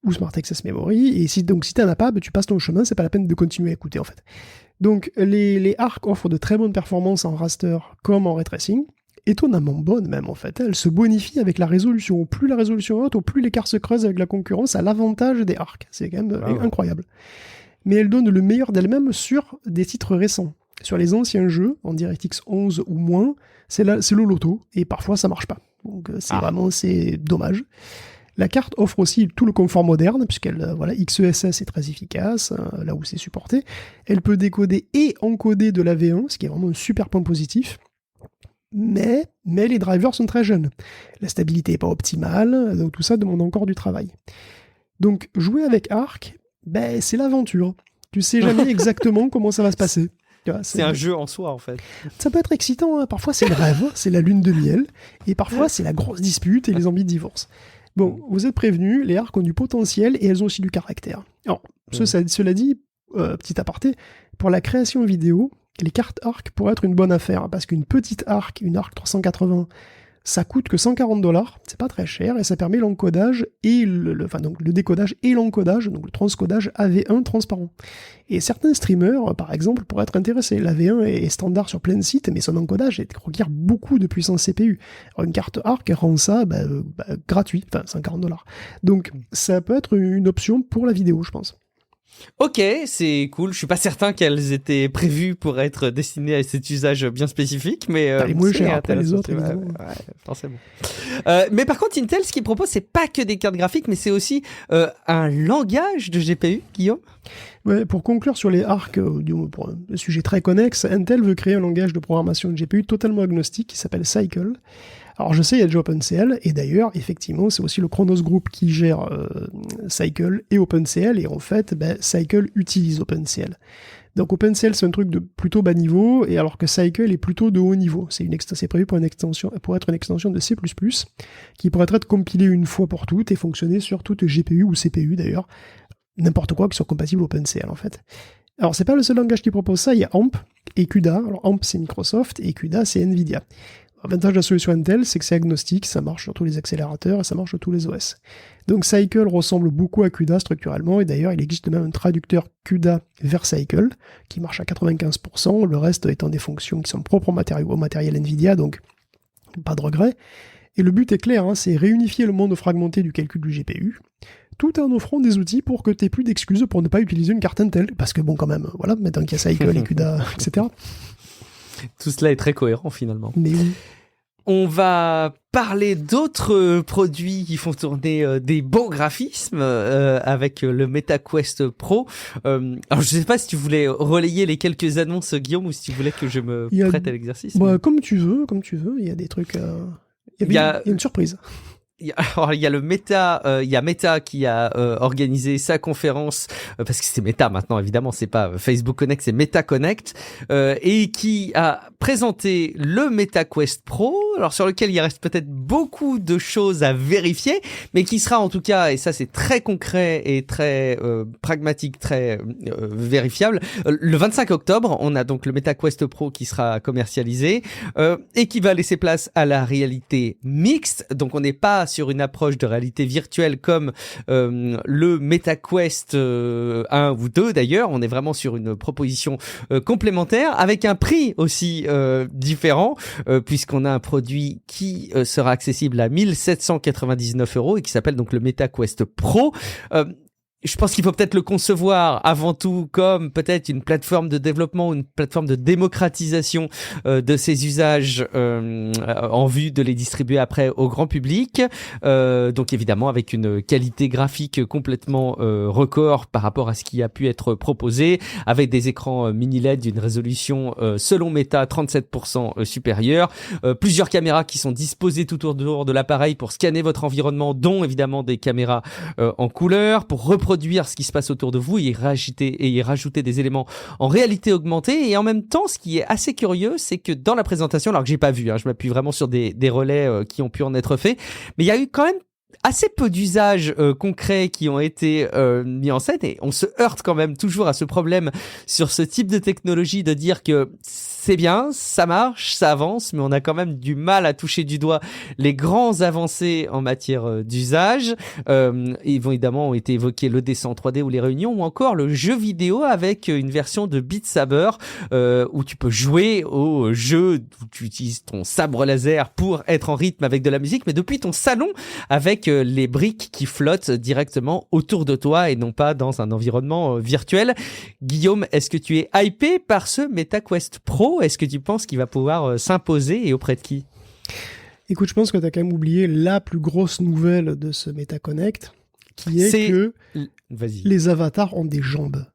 [SPEAKER 2] ou Smart Access Memory. Et si t'en as pas, tu passes ton chemin. C'est pas la peine de continuer à écouter en fait. Donc les ARC offrent de très bonnes performances en raster comme en ray tracing. Étonnamment bonne même en fait. Elle se bonifie avec la résolution. Au plus la résolution est haute, au plus l'écart se creuse avec la concurrence à l'avantage des ARC. C'est quand même incroyable. Mais elle donne le meilleur d'elle-même sur des titres récents. Sur les anciens jeux, en DirectX 11 ou moins, c'est le loto, et parfois ça marche pas. Donc c'est dommage. La carte offre aussi tout le confort moderne, puisqu'elle, XESS est très efficace, là où c'est supporté. Elle peut décoder et encoder de la V1, ce qui est vraiment un super point positif. Mais les drivers sont très jeunes. La stabilité n'est pas optimale, donc tout ça demande encore du travail. Donc jouer avec Arc, c'est l'aventure. Tu sais jamais exactement comment ça va se passer.
[SPEAKER 1] C'est un jeu en soi en fait.
[SPEAKER 2] Ça peut être excitant, hein. Parfois c'est le rêve, c'est la lune de miel, et parfois c'est la grosse dispute et les envies de divorce. Bon, vous êtes prévenus, les ARC ont du potentiel et elles ont aussi du caractère. Alors, cela dit, petit aparté, pour la création vidéo, les cartes ARC pourraient être une bonne affaire, parce qu'une petite ARC, une ARC 380, ça coûte que 140 $, c'est pas très cher, et ça permet l'encodage et le décodage et l'encodage, donc le transcodage AV1 transparent. Et certains streamers, par exemple, pourraient être intéressés. L'AV1 est standard sur plein de sites, mais son encodage requiert beaucoup de puissance CPU. Alors une carte ARC rend ça gratuit, 140 $. Donc ça peut être une option pour la vidéo, je pense.
[SPEAKER 1] Ok, c'est cool. Je suis pas certain qu'elles étaient prévues pour être destinées à cet usage bien spécifique, mais
[SPEAKER 2] les moins chers après les autres, évidemment.
[SPEAKER 1] Ouais, forcément. Mais par contre, Intel, ce qu'il propose, c'est pas que des cartes graphiques, mais c'est aussi un langage de GPU, Guillaume.
[SPEAKER 2] Ouais, pour conclure sur les ARC, pour un sujet très connexe, Intel veut créer un langage de programmation de GPU totalement agnostique qui s'appelle Cycle. Alors je sais, il y a déjà OpenCL, et d'ailleurs, effectivement, c'est aussi le Chronos Group qui gère Cycle et OpenCL, et en fait, Cycle utilise OpenCL. Donc OpenCL, c'est un truc de plutôt bas niveau, et alors que Cycle est plutôt de haut niveau. C'est prévu pour être une extension de C++, qui pourrait être compilée une fois pour toutes et fonctionner sur toute GPU ou CPU d'ailleurs, n'importe quoi qui soit compatible OpenCL en fait. Alors c'est pas le seul langage qui propose ça, il y a AMP et CUDA. Alors AMP c'est Microsoft et CUDA c'est Nvidia. L'avantage de la solution Intel, c'est que c'est agnostique, ça marche sur tous les accélérateurs et ça marche sur tous les OS. Donc Cycle ressemble beaucoup à CUDA structurellement, et d'ailleurs il existe même un traducteur CUDA vers Cycle, qui marche à 95%, le reste étant des fonctions qui sont propres au matériel NVIDIA, donc pas de regret. Et le but est clair, c'est réunifier le monde fragmenté du calcul du GPU, tout en offrant des outils pour que tu n'aies plus d'excuses pour ne pas utiliser une carte Intel. Parce que bon, quand même, voilà, maintenant qu'il y a Cycle et CUDA, etc.
[SPEAKER 1] Tout cela est très cohérent finalement.
[SPEAKER 2] Mais oui.
[SPEAKER 1] On va parler d'autres produits qui font tourner des beaux graphismes avec le MetaQuest Pro. Alors je sais pas si tu voulais relayer les quelques annonces, Guillaume, ou si tu voulais que je me prête à l'exercice.
[SPEAKER 2] Bah, comme tu veux. Il y a des trucs... Il y a une surprise.
[SPEAKER 1] Alors, il y a il y a Meta qui a organisé sa conférence parce que c'est Meta maintenant, évidemment, c'est pas Facebook Connect, c'est Meta Connect, et qui a présenté le MetaQuest Pro, alors sur lequel il reste peut-être beaucoup de choses à vérifier, mais qui sera en tout cas, et ça c'est très concret et très pragmatique, très vérifiable, le 25 octobre, on a donc le MetaQuest Pro qui sera commercialisé et qui va laisser place à la réalité mixte. Donc on n'est pas sur une approche de réalité virtuelle comme le MetaQuest 1 ou 2 d'ailleurs, on est vraiment sur une proposition complémentaire avec un prix aussi différent puisqu'on a un produit qui sera accessible à 1799 € et qui s'appelle donc le MetaQuest Pro. Je pense qu'il faut peut-être le concevoir avant tout comme peut-être une plateforme de développement, une plateforme de démocratisation de ces usages en vue de les distribuer après au grand public. Donc évidemment avec une qualité graphique complètement record par rapport à ce qui a pu être proposé, avec des écrans mini LED d'une résolution selon Meta 37% supérieure, plusieurs caméras qui sont disposées tout autour de l'appareil pour scanner votre environnement, dont évidemment des caméras en couleur, pour reproduire ce qui se passe autour de vous et y rajouter des éléments en réalité augmentée. Et en même temps, ce qui est assez curieux, c'est que dans la présentation, alors que j'ai pas vu, je m'appuie vraiment sur des relais qui ont pu en être faits, mais il y a eu quand même assez peu d'usages concrets qui ont été mis en scène, et on se heurte quand même toujours à ce problème sur ce type de technologie de dire que c'est bien, ça marche, ça avance, mais on a quand même du mal à toucher du doigt les grands avancées en matière d'usage. Évidemment, ont été évoqués le dessin en 3D ou les réunions, ou encore le jeu vidéo avec une version de Beat Saber où tu peux jouer au jeu où tu utilises ton sabre laser pour être en rythme avec de la musique, mais depuis ton salon avec les briques qui flottent directement autour de toi et non pas dans un environnement virtuel. Guillaume, est-ce que tu es hypé par ce MetaQuest Pro ? Est-ce que tu penses qu'il va pouvoir s'imposer et auprès de qui ?
[SPEAKER 2] Écoute, je pense que tu as quand même oublié la plus grosse nouvelle de ce MetaConnect, qui est que les avatars ont des jambes.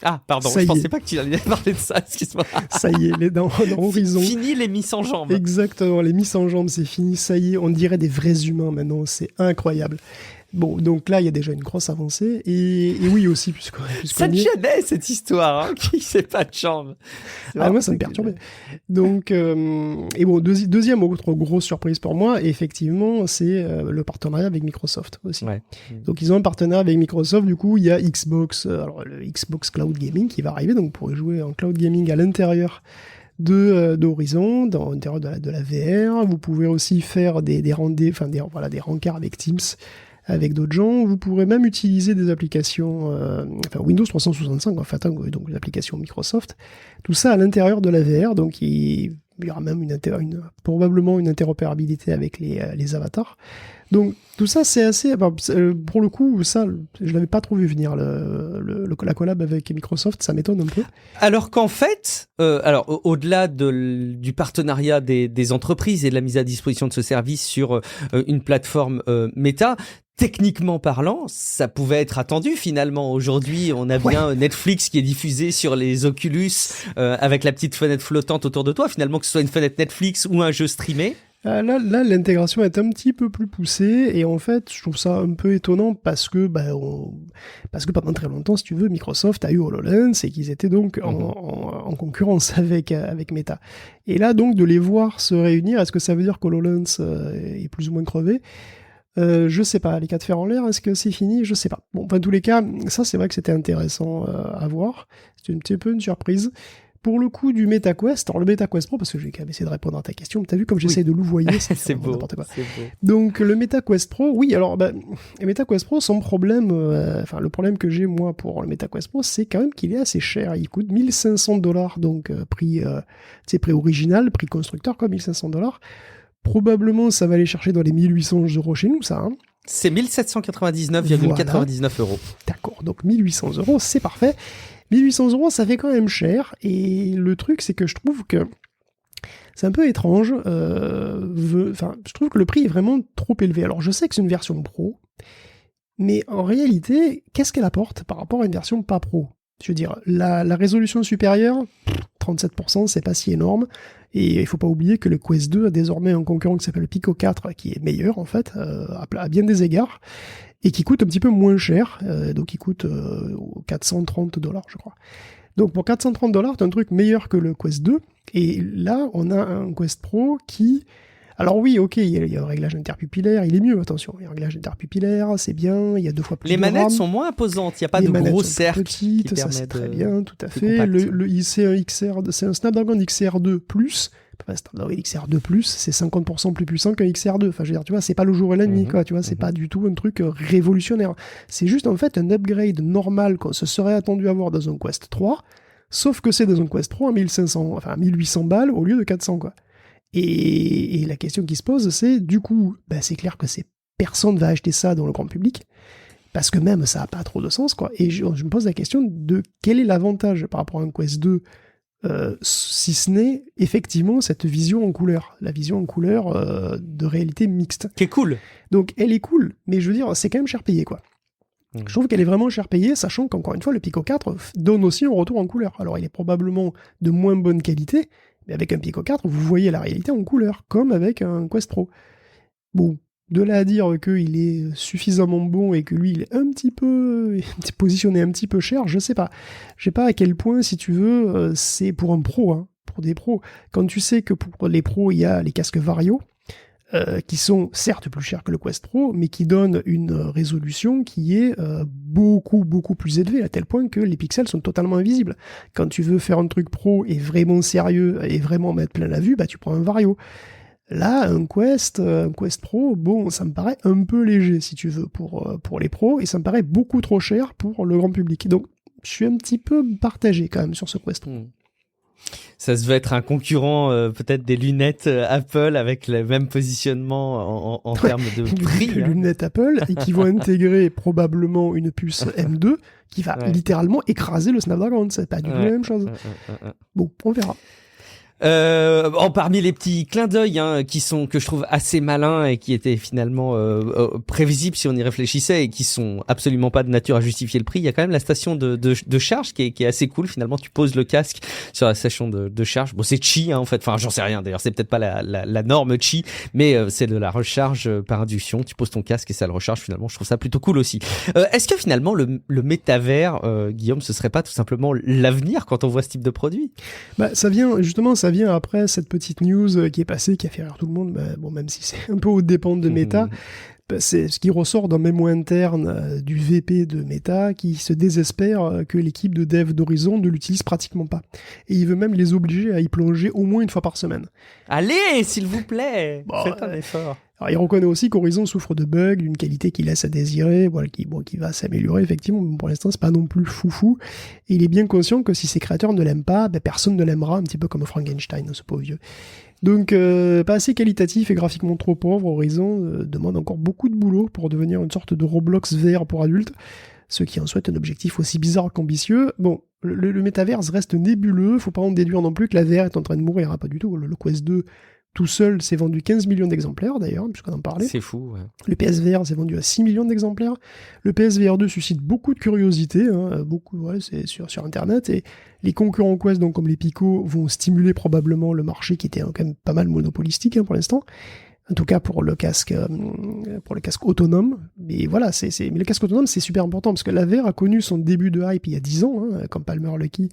[SPEAKER 1] Ah, pardon, je pensais pas que tu allais parler de ça, excuse-moi.
[SPEAKER 2] Ça y est, dans Horizon.
[SPEAKER 1] Fini les mis sans jambes.
[SPEAKER 2] Exactement, les mis sans jambes, c'est fini, ça y est, on dirait des vrais humains maintenant, c'est incroyable. Bon, donc là, il y a déjà une grosse avancée. Et oui, aussi, puisqu'on
[SPEAKER 1] ça te gênait, cette histoire, qui sait pas de jambes.
[SPEAKER 2] Moi, ça me perturbait. Donc, et bon, deuxième autre grosse surprise pour moi, effectivement, c'est le partenariat avec Microsoft aussi. Ouais. Donc, ils ont un partenariat avec Microsoft. Du coup, il y a Xbox, alors le Xbox Cloud Gaming qui va arriver. Donc, vous pourrez jouer en cloud gaming à l'intérieur de Horizon, dans l'intérieur de la VR. Vous pouvez aussi faire des rencarts avec Teams, avec d'autres gens. Vous pourrez même utiliser des applications Windows 365 en fait, donc les applications Microsoft, tout ça à l'intérieur de la VR. Donc il y aura même probablement une interopérabilité avec les avatars. Donc tout ça c'est assez pour le coup, ça je l'avais pas trop vu venir, la collab avec Microsoft, ça m'étonne un peu.
[SPEAKER 1] Alors qu'en fait au-delà du partenariat des entreprises et de la mise à disposition de ce service sur une plateforme Meta, techniquement parlant, ça pouvait être attendu finalement. Aujourd'hui, on a bien Netflix qui est diffusé sur les Oculus avec la petite fenêtre flottante autour de toi. Finalement, que ce soit une fenêtre Netflix ou un jeu streamé.
[SPEAKER 2] Là, l'intégration est un petit peu plus poussée et en fait, je trouve ça un peu étonnant parce que pendant très longtemps, si tu veux, Microsoft a eu HoloLens et qu'ils étaient donc en concurrence avec Meta. Et là, donc, de les voir se réunir, est-ce que ça veut dire qu'HoloLens est plus ou moins crevé ? Je sais pas, les cas de fer en l'air, est-ce que c'est fini ? Je sais pas. Bon, en tous les cas, ça c'est vrai que c'était intéressant à voir. C'était un petit peu une surprise. pour le coup du MetaQuest, alors le MetaQuest Pro, parce que j'ai quand même essayé de répondre à ta question, mais t'as vu comme j'essaie de louvoyer,
[SPEAKER 1] c'est beau,
[SPEAKER 2] n'importe quoi.
[SPEAKER 1] c'est beau.
[SPEAKER 2] Donc le MetaQuest Pro, oui, alors le MetaQuest Pro, son problème, le problème que j'ai moi pour le MetaQuest Pro, c'est quand même qu'il est assez cher. Il coûte $1 500, donc prix original, prix constructeur, quoi, $1 500. Probablement, ça va aller chercher dans les 1 800 € chez nous, ça. Hein.
[SPEAKER 1] C'est 1799,99 €.
[SPEAKER 2] D'accord, donc 1 800 €, c'est parfait. 1 800 €, ça fait quand même cher. Et le truc, c'est que je trouve que c'est un peu étrange. Je trouve que le prix est vraiment trop élevé. Alors, je sais que c'est une version pro, mais en réalité, qu'est-ce qu'elle apporte par rapport à une version pas pro ? Je veux dire, la résolution supérieure, 37%, c'est pas si énorme. Et il faut pas oublier que le Quest 2 a désormais un concurrent qui s'appelle le Pico 4, qui est meilleur, en fait, à bien des égards, et qui coûte un petit peu moins cher. Donc, il coûte $430, je crois. Donc, pour $430, t'as un truc meilleur que le Quest 2. Et là, on a un Quest Pro qui... Alors oui, ok, il y a un réglage interpupillaire, il est mieux, attention. Il y a un réglage interpupillaire, c'est bien, il y a 2 fois plus
[SPEAKER 1] les
[SPEAKER 2] de
[SPEAKER 1] manettes
[SPEAKER 2] RAM.
[SPEAKER 1] sont moins imposantes, il n'y a pas de gros cercles qui
[SPEAKER 2] petites, ça c'est très bien, tout à fait. C'est un Snapdragon XR2+, pas Snapdragon XR2+, c'est 50% plus puissant qu'un XR2. Enfin, je veux dire, tu vois, c'est pas le jour et la nuit, quoi, tu vois, c'est pas du tout un truc révolutionnaire. C'est juste, en fait, un upgrade normal qu'on se serait attendu à voir dans un Quest 3, sauf que c'est dans un Quest 3 à 1800 balles au lieu de 400, quoi. Et la question qui se pose, c'est, du coup, c'est clair que personne va acheter ça dans le grand public, parce que même ça n'a pas trop de sens, quoi. Et je me pose la question de quel est l'avantage par rapport à un Quest 2, si ce n'est effectivement cette vision en couleur, la vision en couleur de réalité mixte.
[SPEAKER 1] Qui est cool.
[SPEAKER 2] Donc elle est cool, mais je veux dire, c'est quand même cher payé, quoi. Je trouve qu'elle est vraiment cher payée, sachant qu'encore une fois, le Pico 4 donne aussi un retour en couleur. Alors il est probablement de moins bonne qualité, mais avec un Pico 4, vous voyez la réalité en couleur, comme avec un Quest Pro. Bon, de là à dire qu'il est suffisamment bon et que lui, il est un petit peu positionné un petit peu cher, je sais pas. Je sais pas à quel point, si tu veux, c'est pour un pro, hein, pour des pros. Quand tu sais que pour les pros, il y a les casques Vario, qui sont certes plus chers que le Quest Pro, mais qui donnent une résolution qui est beaucoup, beaucoup plus élevée, à tel point que les pixels sont totalement invisibles. Quand tu veux faire un truc pro et vraiment sérieux, et vraiment mettre plein la vue, tu prends un Vario. Là, un Quest Pro, bon, ça me paraît un peu léger, si tu veux, pour les pros, et ça me paraît beaucoup trop cher pour le grand public. Donc, je suis un petit peu partagé, quand même, sur ce Quest Pro.
[SPEAKER 1] Ça se veut être un concurrent peut-être des lunettes Apple avec le même positionnement en termes de prix.
[SPEAKER 2] Les lunettes Apple et qui vont intégrer probablement une puce M2 qui va littéralement écraser le Snapdragon. C'est pas du tout la même chose. Bon, on verra.
[SPEAKER 1] Parmi les petits clins d'œil que je trouve assez malins et qui étaient finalement prévisibles si on y réfléchissait et qui sont absolument pas de nature à justifier le prix, il y a quand même la station de charge qui est assez cool. Finalement, tu poses le casque sur la station de charge. Bon, c'est Qi en fait. Enfin, j'en sais rien. D'ailleurs, c'est peut-être pas la norme Qi, mais c'est de la recharge par induction. Tu poses ton casque et ça le recharge. Finalement, je trouve ça plutôt cool aussi. Est-ce que finalement le métavers, Guillaume, ce serait pas tout simplement l'avenir quand on voit ce type de produit ?
[SPEAKER 2] Ça vient après cette petite news qui est passée, qui a fait rire tout le monde, même si c'est un peu aux dépens de Meta, c'est ce qui ressort d'un mémo interne du VP de Meta qui se désespère que l'équipe de dev d'Horizon ne l'utilise pratiquement pas. Et il veut même les obliger à y plonger au moins une fois par semaine.
[SPEAKER 1] Allez, s'il vous plaît, faites un effort.
[SPEAKER 2] Alors, il reconnaît aussi qu'Horizon souffre de bugs, d'une qualité qui laisse à désirer, qui va s'améliorer effectivement, mais pour l'instant c'est pas non plus foufou. Et il est bien conscient que si ses créateurs ne l'aiment pas, personne ne l'aimera, un petit peu comme Frankenstein, ce pauvre vieux. Donc pas assez qualitatif et graphiquement trop pauvre, Horizon demande encore beaucoup de boulot pour devenir une sorte de Roblox VR pour adultes, ce qui en souhaite un objectif aussi bizarre qu'ambitieux. Bon, le métaverse reste nébuleux, faut pas en déduire non plus que la VR est en train de mourir, pas du tout. Le Quest 2 tout seul s'est vendu 15 millions d'exemplaires d'ailleurs, puisqu'on en parlait.
[SPEAKER 1] C'est fou, ouais.
[SPEAKER 2] Le PSVR s'est vendu à 6 millions d'exemplaires. Le PSVR 2 suscite beaucoup de curiosité, c'est sur Internet, et les concurrents Quest, donc comme les Pico, vont stimuler probablement le marché qui était quand même pas mal monopolistique pour l'instant. En tout cas pour le casque autonome. Mais voilà, mais le casque autonome c'est super important, parce que la VR a connu son début de hype il y a 10 ans, quand Palmer Luckey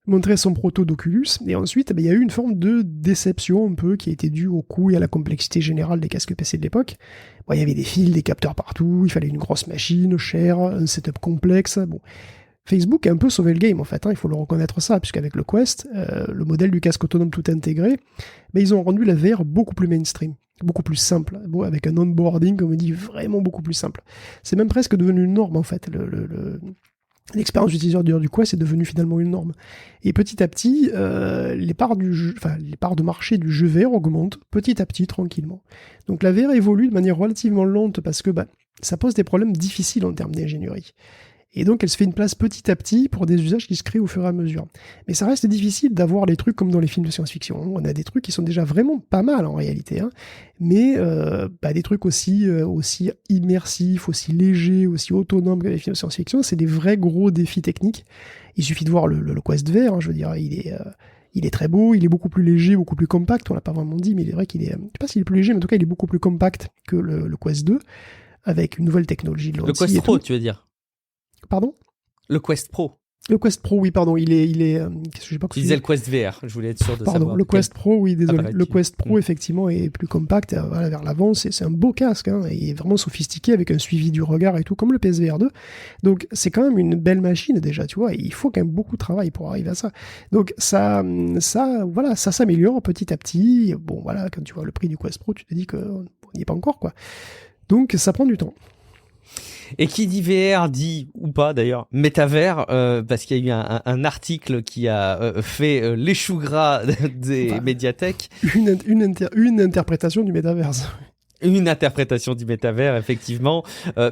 [SPEAKER 2] montrer son proto d'Oculus, et ensuite il y a eu une forme de déception un peu qui a été due au coût et à la complexité générale des casques PC de l'époque. Il y avait des fils, des capteurs partout, il fallait une grosse machine, chère, un setup complexe. Bon, Facebook a un peu sauvé le game en fait, hein, il faut le reconnaître ça, puisqu'avec le Quest, le modèle du casque autonome tout intégré, ils ont rendu la VR beaucoup plus mainstream, beaucoup plus simple, avec un onboarding, comme on dit, vraiment beaucoup plus simple. C'est même presque devenu une norme en fait. L'expérience d'utilisateur du Quest est devenue finalement une norme. Et petit à petit, les parts de marché du jeu VR augmentent petit à petit, tranquillement. Donc la VR évolue de manière relativement lente parce que ça pose des problèmes difficiles en termes d'ingénierie. Et donc elle se fait une place petit à petit pour des usages qui se créent au fur et à mesure. Mais ça reste difficile d'avoir les trucs comme dans les films de science-fiction. On a des trucs qui sont déjà vraiment pas mal en réalité, hein. Mais des trucs aussi immersifs, aussi légers, aussi autonomes que les films de science-fiction, c'est des vrais gros défis techniques. Il suffit de voir le Quest VR, hein, je veux dire, il est très beau, il est beaucoup plus léger, beaucoup plus compact, on l'a pas vraiment dit, mais il est vrai qu'il est, je sais pas s'il est plus léger, mais en tout cas il est beaucoup plus compact que le Quest 2, avec une nouvelle technologie de
[SPEAKER 1] Le Quest Pro, tu veux dire?
[SPEAKER 2] Pardon?
[SPEAKER 1] Le Quest Pro.
[SPEAKER 2] Le Quest Pro, oui, pardon, il est qu'est-ce que j'ai pas
[SPEAKER 1] Tu disais le Quest VR, je voulais être sûr de
[SPEAKER 2] Pardon,
[SPEAKER 1] savoir.
[SPEAKER 2] le Quest Pro, oui, désolé. Le Quest Pro,
[SPEAKER 1] Mm.
[SPEAKER 2] effectivement, est plus compact, vers l'avant, c'est un beau casque, hein, il est vraiment sophistiqué avec un suivi du regard et tout, comme le PSVR 2. Donc, c'est quand même une belle machine, déjà, tu vois, et il faut quand même beaucoup de travail pour arriver à ça. Donc, ça s'améliore petit à petit. Bon, voilà, quand tu vois le prix du Quest Pro, tu te dis qu'on n'y est pas encore, quoi. Donc, ça prend du temps.
[SPEAKER 1] Et qui dit VR dit, ou pas d'ailleurs, métavers, parce qu'il y a eu un article qui a fait les choux gras des médiathèques.
[SPEAKER 2] Une interprétation du métaverse.
[SPEAKER 1] Une interprétation du métavers, effectivement.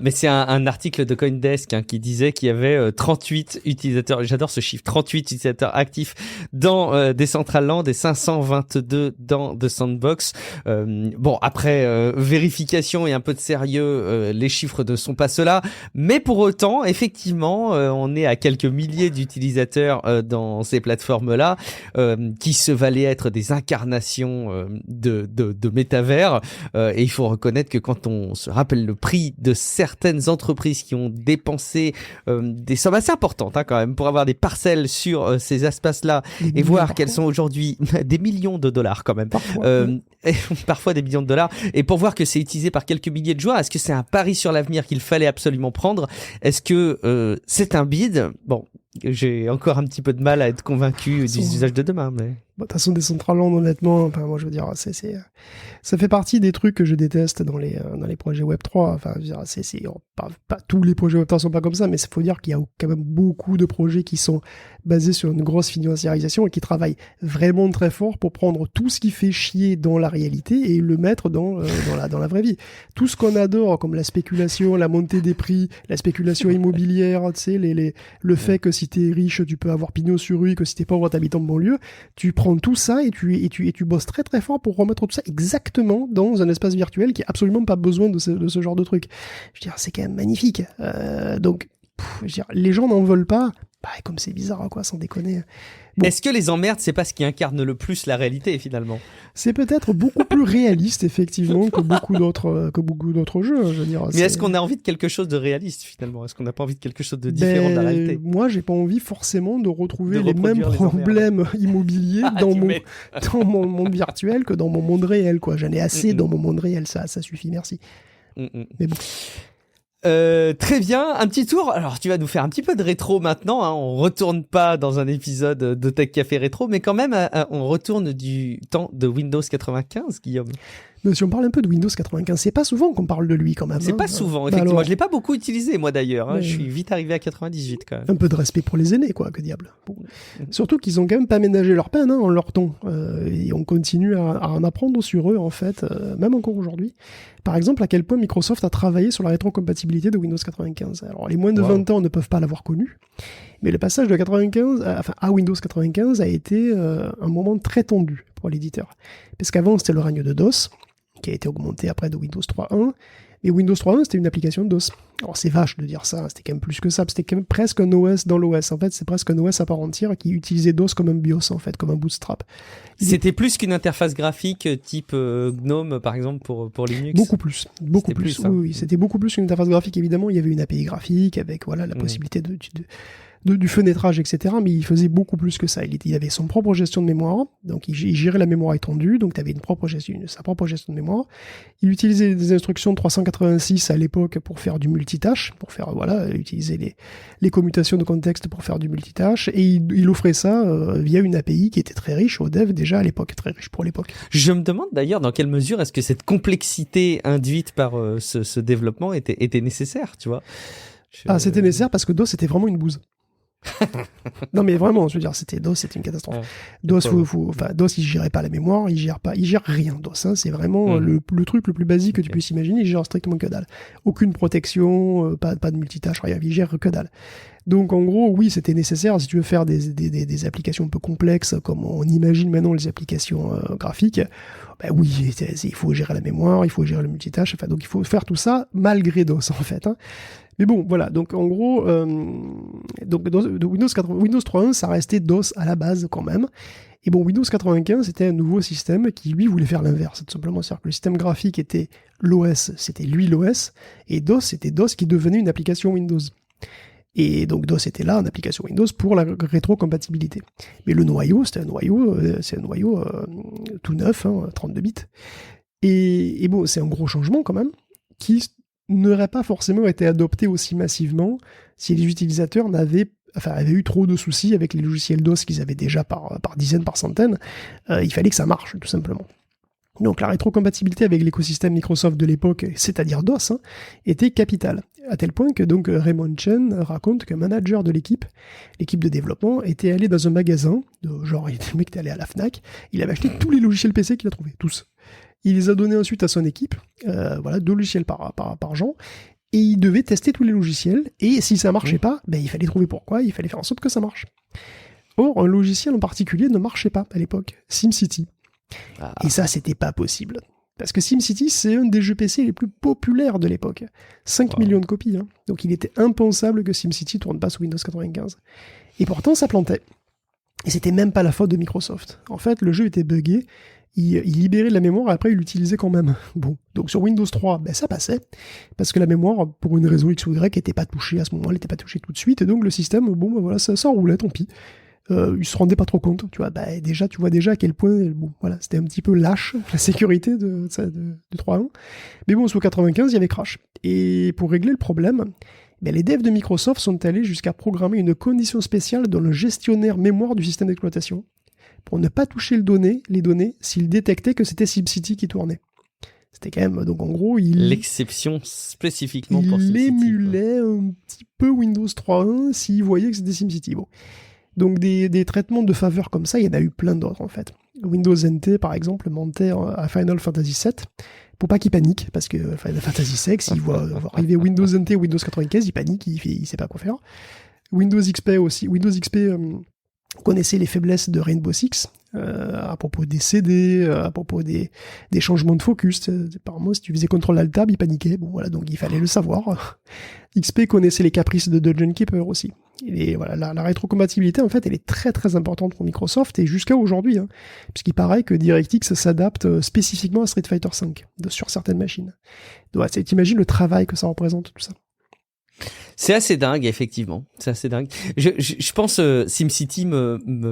[SPEAKER 1] Mais c'est un article de Coindesk qui disait qu'il y avait 38 utilisateurs, j'adore ce chiffre, 38 utilisateurs actifs dans Decentraland et 522 dans The Sandbox. Bon, après vérification et un peu de sérieux, les chiffres ne sont pas ceux-là. Mais pour autant, effectivement, on est à quelques milliers d'utilisateurs dans ces plateformes-là qui se valaient être des incarnations de métavers. Et il faut reconnaître que quand on se rappelle le prix de certaines entreprises qui ont dépensé des sommes assez importantes quand même pour avoir des parcelles sur ces espaces-là et voir qu'elles sont aujourd'hui des millions de dollars quand même. Parfois des millions de dollars. Et pour voir que c'est utilisé par quelques milliers de joueurs, est-ce que c'est un pari sur l'avenir qu'il fallait absolument prendre? Est-ce que c'est un bid? Bon, j'ai encore un petit peu de mal à être convaincu des usages de demain, mais...
[SPEAKER 2] De toute façon, Decentraland, honnêtement, enfin, moi, je veux dire, ça fait partie des trucs que je déteste dans les projets Web3. Enfin, je veux dire, pas tous les projets Web3 sont pas comme ça, mais il faut dire qu'il y a quand même beaucoup de projets qui sont basés sur une grosse financiarisation et qui travaillent vraiment très fort pour prendre tout ce qui fait chier dans la réalité et le mettre dans la vraie vie. Tout ce qu'on adore, comme la spéculation, la montée des prix, la spéculation immobilière, tu sais, le fait que si t'es riche, tu peux avoir pignon sur rue, que si t'es pauvre, t'habites en banlieue, tu prends tout ça et tu bosses très très fort pour remettre tout ça exactement dans un espace virtuel qui a absolument pas besoin de ce genre de truc. Je veux dire, c'est quand même magnifique. Donc, je veux dire, les gens n'en veulent pas. Comme c'est bizarre, quoi, sans déconner. Bon.
[SPEAKER 1] Est-ce que les emmerdes, c'est pas ce qui incarne le plus la réalité, finalement?
[SPEAKER 2] C'est peut-être beaucoup plus réaliste, effectivement, que beaucoup d'autres jeux. Je veux dire,
[SPEAKER 1] mais est-ce qu'on a envie de quelque chose de réaliste, finalement? Est-ce qu'on n'a pas envie de quelque chose de différent de la réalité?
[SPEAKER 2] Moi, j'ai pas envie forcément de retrouver les mêmes problèmes immobiliers dans mon monde virtuel que dans mon monde réel, quoi. J'en ai assez dans mon monde réel, ça suffit, merci. Mais bon.
[SPEAKER 1] Très bien, un petit tour. Alors tu vas nous faire un petit peu de rétro maintenant, hein. On retourne pas dans un épisode de Tech Café rétro, mais quand même on retourne du temps de Windows 95, Guillaume.
[SPEAKER 2] Mais si on parle un peu de Windows 95, c'est pas souvent qu'on parle de lui quand même.
[SPEAKER 1] C'est pas souvent, effectivement. Alors... Je l'ai pas beaucoup utilisé moi d'ailleurs. Hein. Je suis vite arrivé à 98 quand même.
[SPEAKER 2] Un peu de respect pour les aînés, quoi, que diable. Bon. Surtout qu'ils ont quand même pas ménagé leur peine en leur temps. Et on continue à en apprendre sur eux en fait, même encore aujourd'hui. Par exemple, à quel point Microsoft a travaillé sur la rétrocompatibilité de Windows 95. Alors les moins de 20 ans ne peuvent pas l'avoir connu. Mais le passage de 95 à Windows 95 a été un moment très tendu pour l'éditeur. Parce qu'avant, c'était le règne de DOS, qui a été augmenté après de Windows 3.1. Mais Windows 3.1, c'était une application de DOS. Alors c'est vache de dire ça, c'était quand même plus que ça. C'était quand même presque un OS dans l'OS. En fait, c'est presque un OS à part entière qui utilisait DOS comme un BIOS, en fait, comme un bootstrap.
[SPEAKER 1] C'était plus qu'une interface graphique type GNOME, par exemple, pour Linux.
[SPEAKER 2] Beaucoup plus. Oui, c'était beaucoup plus qu'une interface graphique, évidemment. Il y avait une API graphique avec la possibilité du fenêtrage, etc. Mais il faisait beaucoup plus que ça. Il avait son propre gestion de mémoire, donc il gérait la mémoire étendue, donc tu avais sa propre gestion de mémoire. Il utilisait des instructions 386 à l'époque pour faire du multitâche, pour faire, utiliser les commutations de contexte pour faire du multitâche, et il offrait ça via une API qui était très riche au dev déjà à l'époque, très riche pour l'époque.
[SPEAKER 1] Je me demande d'ailleurs dans quelle mesure est-ce que cette complexité induite par ce développement était nécessaire, tu vois.
[SPEAKER 2] C'était nécessaire parce que DOS c'était vraiment une bouse. Non mais vraiment, je veux dire, DOS c'était une catastrophe. DOS, DOS il gérait pas la mémoire, il gère rien DOS, hein, c'est vraiment le truc le plus basique que tu puisses imaginer, il gère strictement que dalle. Aucune protection, pas de multitâche, rien, il gère que dalle. Donc en gros, oui, c'était nécessaire si tu veux faire des applications un peu complexes, comme on imagine maintenant les applications graphiques. Oui, il faut gérer la mémoire, il faut gérer le multitâche, donc il faut faire tout ça malgré DOS en fait. Hein. Mais bon, voilà, donc en gros, Windows 3.1, ça restait DOS à la base quand même. Et bon, Windows 95, c'était un nouveau système qui, lui, voulait faire l'inverse, tout simplement. C'est-à-dire que le système graphique était l'OS, c'était lui l'OS, et DOS, c'était DOS qui devenait une application Windows. Et donc DOS était là en application Windows pour la rétrocompatibilité. Mais le noyau, c'est un noyau tout neuf, 32 bits. Et bon, c'est un gros changement quand même, qui n'aurait pas forcément été adopté aussi massivement si les utilisateurs avaient eu trop de soucis avec les logiciels DOS qu'ils avaient déjà par dizaines, par centaines. Il fallait que ça marche, tout simplement. Donc la rétrocompatibilité avec l'écosystème Microsoft de l'époque, c'est-à-dire DOS, était capitale. À tel point que donc Raymond Chen raconte qu'un manager de l'équipe de développement, était allé dans un magasin, le mec était allé à la Fnac, il avait acheté tous les logiciels PC qu'il a trouvés, tous. Il les a donnés ensuite à son équipe, 2 logiciels par gens, et il devait tester tous les logiciels, et si ça marchait pas, il fallait trouver pourquoi, il fallait faire en sorte que ça marche. Or, un logiciel en particulier ne marchait pas à l'époque, SimCity. Et ça, c'était pas possible. Parce que SimCity, c'est un des jeux PC les plus populaires de l'époque. 5 millions de copies. Hein. Donc il était impensable que SimCity tourne pas sous Windows 95. Et pourtant, ça plantait. Et c'était même pas la faute de Microsoft. En fait, le jeu était buggé, il libérait de la mémoire et après il l'utilisait quand même. Bon, donc sur Windows 3, ça passait, parce que la mémoire, pour une raison X ou Y, n'était pas touchée à ce moment-là, elle n'était pas touchée tout de suite, et donc le système, ça roulait, tant pis. Il se rendait pas trop compte, tu vois, tu vois déjà à quel point, c'était un petit peu lâche, la sécurité de 3.1. Mais bon, sous 95, il y avait crash. Et pour régler le problème, les devs de Microsoft sont allés jusqu'à programmer une condition spéciale dans le gestionnaire mémoire du système d'exploitation, pour ne pas toucher les données s'ils détectaient que c'était SimCity qui tournait. C'était quand même, donc en gros,
[SPEAKER 1] l'exception spécifiquement pour SimCity. Il
[SPEAKER 2] émulait un petit peu Windows 3.1 s'il voyait que c'était SimCity. Bon. Donc des traitements de faveur comme ça, il y en a eu plein d'autres en fait. Windows NT par exemple mentait à Final Fantasy VII pour pas qu'il panique, parce que Final Fantasy VI, s'il voit arriver Windows NT ou Windows 95, il panique, il sait pas quoi faire. Windows XP aussi. Windows XP connaissait les faiblesses de Rainbow Six à propos des CD, à propos des changements de focus. Apparemment, si tu faisais Ctrl-Alt-Tab, il paniquait. Bon, voilà, donc il fallait le savoir. XP connaissait les caprices de Dungeon Keeper aussi. Et voilà, la rétrocompatibilité, en fait, elle est très très importante pour Microsoft et jusqu'à aujourd'hui, puisqu'il paraît que DirectX s'adapte spécifiquement à Street Fighter V sur certaines machines. Donc, t'imagines le travail que ça représente, tout ça.
[SPEAKER 1] C'est assez dingue, effectivement. C'est assez dingue. Je pense, SimCity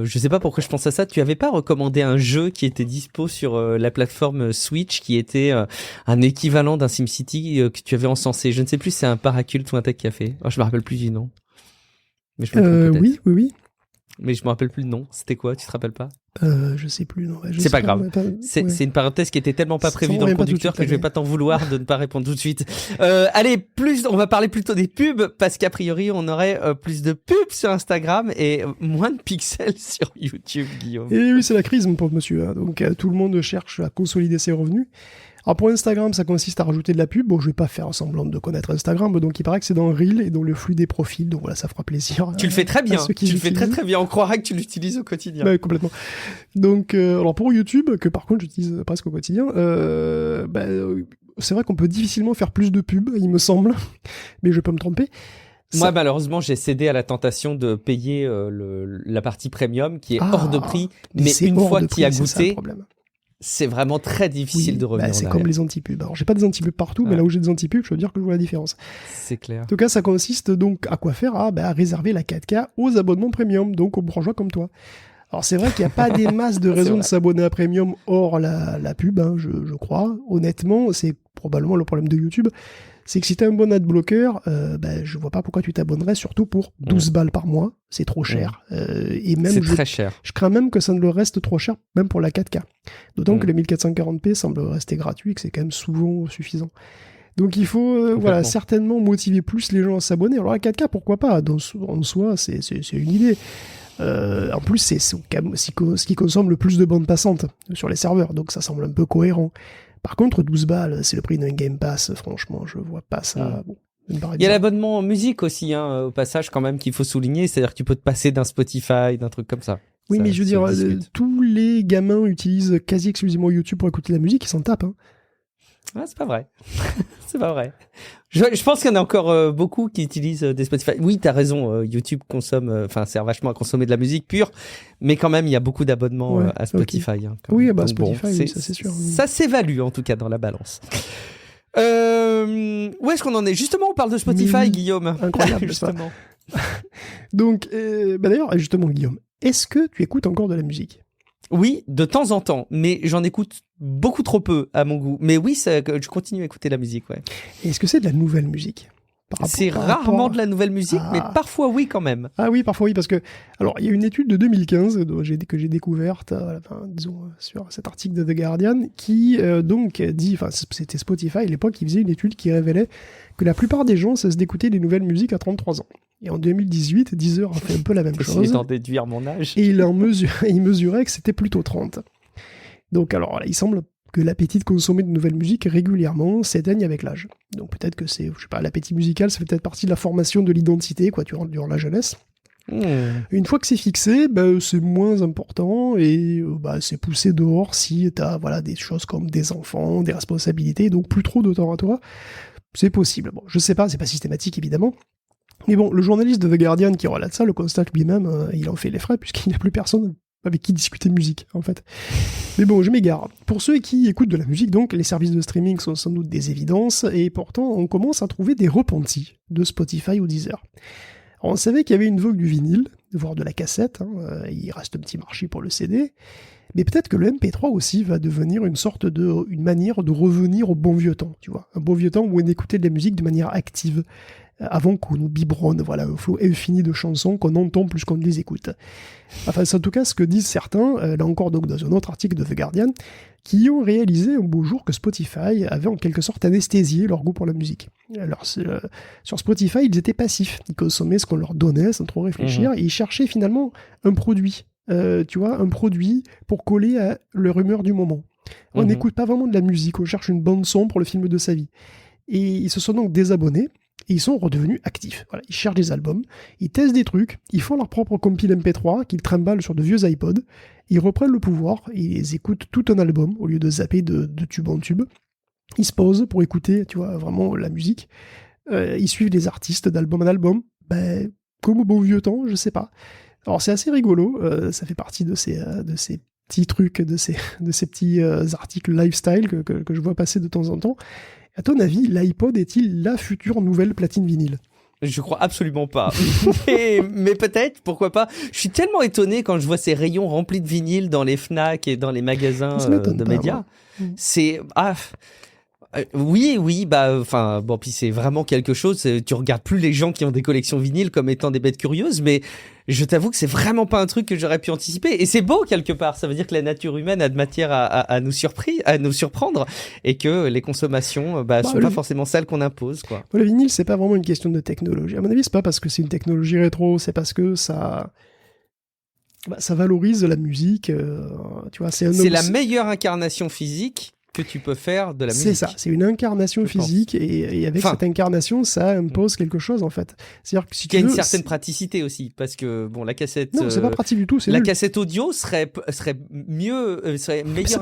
[SPEAKER 1] je sais pas pourquoi je pense à ça. Tu avais pas recommandé un jeu qui était dispo sur la plateforme Switch, qui était un équivalent d'un SimCity que tu avais encensé. Je ne sais plus si c'est un Paracult ou un Tech Café. Oh, je me rappelle plus du nom. Mais je me trompe peut-être.
[SPEAKER 2] Oui.
[SPEAKER 1] Mais je me rappelle plus le nom. C'était quoi? Tu te rappelles pas?
[SPEAKER 2] Je sais plus, non.
[SPEAKER 1] C'est pas grave. C'est une parenthèse qui était tellement pas prévue dans le conducteur que je vais pas t'en vouloir de ne pas répondre tout de suite. Allez, on va parler plutôt des pubs, parce qu'a priori, on aurait plus de pubs sur Instagram et moins de pixels sur YouTube, Guillaume.
[SPEAKER 2] Et oui, c'est la crise, mon pauvre monsieur. Donc, tout le monde cherche à consolider ses revenus. Alors pour Instagram, ça consiste à rajouter de la pub. Bon, je vais pas faire semblant de connaître Instagram, donc il paraît que c'est dans Reel et dans le flux des profils, donc voilà, ça fera plaisir.
[SPEAKER 1] Tu le fais très bien, tu le fais très très bien, on croirait que tu l'utilises au quotidien.
[SPEAKER 2] Ouais, complètement. Donc, alors pour YouTube, que par contre j'utilise presque au quotidien, c'est vrai qu'on peut difficilement faire plus de pubs, il me semble, mais je peux me tromper.
[SPEAKER 1] Moi, malheureusement, j'ai cédé à la tentation de payer la partie premium qui est hors de prix, mais une fois que tu y as goûté, c'est vraiment très difficile de revenir en
[SPEAKER 2] c'est
[SPEAKER 1] arrière.
[SPEAKER 2] comme les antipubs. Alors, j'ai pas des antipubs partout, mais là où j'ai des antipubs, je veux dire que je vois la différence.
[SPEAKER 1] C'est clair.
[SPEAKER 2] En tout cas, ça consiste donc à quoi faire ? À réserver la 4K aux abonnements premium, donc aux bourgeois comme toi. Alors, c'est vrai qu'il n'y a pas des masses de raisons de s'abonner à Premium hors la pub, hein, je crois. Honnêtement, c'est probablement le problème de YouTube. C'est que si tu as un bon adblocker, je vois pas pourquoi tu t'abonnerais, surtout pour 12 balles par mois. C'est trop cher. Et même
[SPEAKER 1] c'est très cher.
[SPEAKER 2] Je crains même que ça ne le reste trop cher, même pour la 4K. D'autant que le 1440p semble rester gratuit, que c'est quand même souvent suffisant. Donc il faut certainement motiver plus les gens à s'abonner. Alors la 4K, pourquoi pas ? En soi, c'est une idée. En plus, c'est ce qui consomme le plus de bandes passantes sur les serveurs, donc ça semble un peu cohérent. Par contre, 12 balles, c'est le prix d'un Game Pass, franchement, je vois pas ça. Bon,
[SPEAKER 1] il y a l'abonnement musique aussi, hein, au passage, quand même, qu'il faut souligner, c'est-à-dire que tu peux te passer d'un Spotify, d'un truc comme ça.
[SPEAKER 2] Oui, mais je veux dire, tous les gamins utilisent quasi exclusivement YouTube pour écouter la musique, ils s'en tapent. Hein.
[SPEAKER 1] Ah, c'est pas vrai. C'est pas vrai. Je pense qu'il y en a encore beaucoup qui utilisent des Spotify. Oui, t'as raison, YouTube sert vachement à consommer de la musique pure, mais quand même, il y a beaucoup d'abonnements à Spotify.
[SPEAKER 2] Okay.
[SPEAKER 1] Hein,
[SPEAKER 2] oui, Spotify, ça c'est sûr.
[SPEAKER 1] Ça s'évalue, en tout cas, dans la balance. Où est-ce qu'on en est ? Justement, on parle de Spotify, Guillaume.
[SPEAKER 2] Incroyable, justement. Donc, d'ailleurs, justement, Guillaume, est-ce que tu écoutes encore de la musique ?
[SPEAKER 1] Oui, de temps en temps, mais j'en écoute beaucoup trop peu à mon goût. Mais oui, je continue à écouter la musique, ouais.
[SPEAKER 2] Et est-ce que c'est de la nouvelle musique ?
[SPEAKER 1] C'est rarement de la nouvelle musique, mais parfois oui quand même.
[SPEAKER 2] Ah oui, parfois oui, parce que alors il y a une étude de 2015 que j'ai découverte, sur cet article de The Guardian, qui donc dit, c'était Spotify à l'époque, qui faisait une étude qui révélait que la plupart des gens cessent d'écouter des nouvelles musiques à 33 ans. Et en 2018, Deezer a fait un peu la même chose.
[SPEAKER 1] Essayez d'en déduire mon âge.
[SPEAKER 2] Et il mesurait que c'était plutôt 30. Donc alors, il semble que l'appétit de consommer de nouvelles musiques régulièrement s'éteigne avec l'âge. Donc peut-être que c'est, je sais pas, l'appétit musical, ça fait peut-être partie de la formation de l'identité, quoi, durant la jeunesse. Une fois que c'est fixé, c'est moins important et c'est poussé dehors si t'as des choses comme des enfants, des responsabilités, donc plus trop de temps à toi. C'est possible. Bon, je sais pas, c'est pas systématique évidemment. Mais bon, le journaliste de The Guardian qui relate ça le constate lui-même, il en fait les frais puisqu'il n'y a plus personne avec qui discuter de musique, en fait. Mais bon, je m'égare. Pour ceux qui écoutent de la musique, donc, les services de streaming sont sans doute des évidences, et pourtant, on commence à trouver des repentis de Spotify ou Deezer. Alors, on savait qu'il y avait une vogue du vinyle, voire de la cassette, il reste un petit marché pour le CD, mais peut-être que le MP3 aussi va devenir une manière de revenir au bon vieux temps, tu vois. Un bon vieux temps où on écoutait de la musique de manière active, avant qu'on nous biberonne, un flot infini de chansons qu'on entend plus qu'on ne les écoute. Enfin, c'est en tout cas ce que disent certains, là encore donc dans un autre article de The Guardian, qui ont réalisé un beau jour que Spotify avait en quelque sorte anesthésié leur goût pour la musique. Alors, sur Spotify, ils étaient passifs, ils consommaient ce qu'on leur donnait sans trop réfléchir, et ils cherchaient finalement un produit, un produit pour coller à leur humeur du moment. On n'écoute pas vraiment de la musique, on cherche une bande son pour le film de sa vie. Et ils se sont donc désabonnés, et ils sont redevenus actifs. Voilà, ils cherchent des albums, ils testent des trucs, ils font leur propre compile MP3 qu'ils trimballent sur de vieux iPods, ils reprennent le pouvoir, ils écoutent tout un album au lieu de zapper de tube en tube. Ils se posent pour écouter, vraiment la musique. Ils suivent les artistes d'album en album, comme au bon vieux temps, je sais pas. Alors c'est assez rigolo, ça fait partie de ces petits trucs, de ces petits articles lifestyle que je vois passer de temps en temps. À ton avis, l'iPod est-il la future nouvelle platine vinyle ?
[SPEAKER 1] Je crois absolument pas. mais peut-être, pourquoi pas. Je suis tellement étonné quand je vois ces rayons remplis de vinyle dans les Fnac et dans les magasins de médias. C'est... oui, puis c'est vraiment quelque chose. Tu regardes plus les gens qui ont des collections vinyles comme étant des bêtes curieuses, mais je t'avoue que c'est vraiment pas un truc que j'aurais pu anticiper. Et c'est beau quelque part. Ça veut dire que la nature humaine a de matière à nous surprendre, et que les consommations, sont pas forcément celles qu'on impose, quoi.
[SPEAKER 2] Le vinyle, c'est pas vraiment une question de technologie. À mon avis, c'est pas parce que c'est une technologie rétro, c'est parce que ça valorise la musique. C'est
[SPEAKER 1] la meilleure incarnation physique que tu peux faire de la musique.
[SPEAKER 2] C'est ça, c'est une incarnation physique et avec cette incarnation, ça impose quelque chose en fait. C'est-à-dire que si tu veux,
[SPEAKER 1] il y a une certaine praticité aussi, parce que la cassette...
[SPEAKER 2] Non, c'est pas pratique du tout, c'est
[SPEAKER 1] la
[SPEAKER 2] nul.
[SPEAKER 1] Cassette audio serait meilleure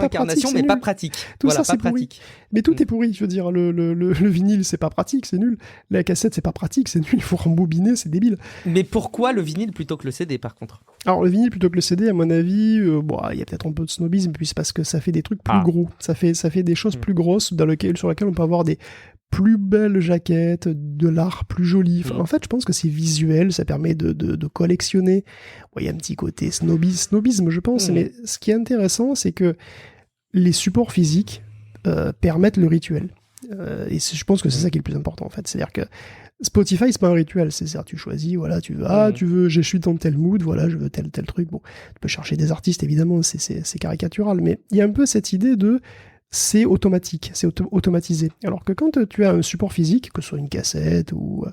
[SPEAKER 1] incarnation,
[SPEAKER 2] mais
[SPEAKER 1] pas pratique.
[SPEAKER 2] Tout ça, c'est pourri. Mais tout est pourri, je veux dire, le vinyle, c'est pas pratique, c'est nul. La cassette, c'est pas pratique, c'est nul, il faut rembobiner, c'est débile.
[SPEAKER 1] Mais pourquoi le vinyle plutôt que le CD, par contre ?
[SPEAKER 2] Alors le vinyle plutôt que le CD, à mon avis, il y a peut-être un peu de snobisme, puis c'est parce que ça fait des trucs plus gros. Ça fait des choses plus grosses sur lesquelles on peut avoir des plus belles jaquettes, de l'art plus joli. Enfin, en fait, je pense que c'est visuel, ça permet de collectionner. Il y a un petit côté snobisme, je pense, mais ce qui est intéressant, c'est que les supports physiques permettent le rituel. Et je pense que c'est ça qui est le plus important, en fait. C'est-à-dire que Spotify, c'est pas un rituel. C'est-à-dire, tu choisis, voilà, je suis dans tel mood, voilà, je veux tel truc. Bon, tu peux chercher des artistes, évidemment, c'est caricatural, mais il y a un peu cette idée de c'est automatique, c'est automatisé. Alors que quand tu as un support physique, que ce soit une cassette ou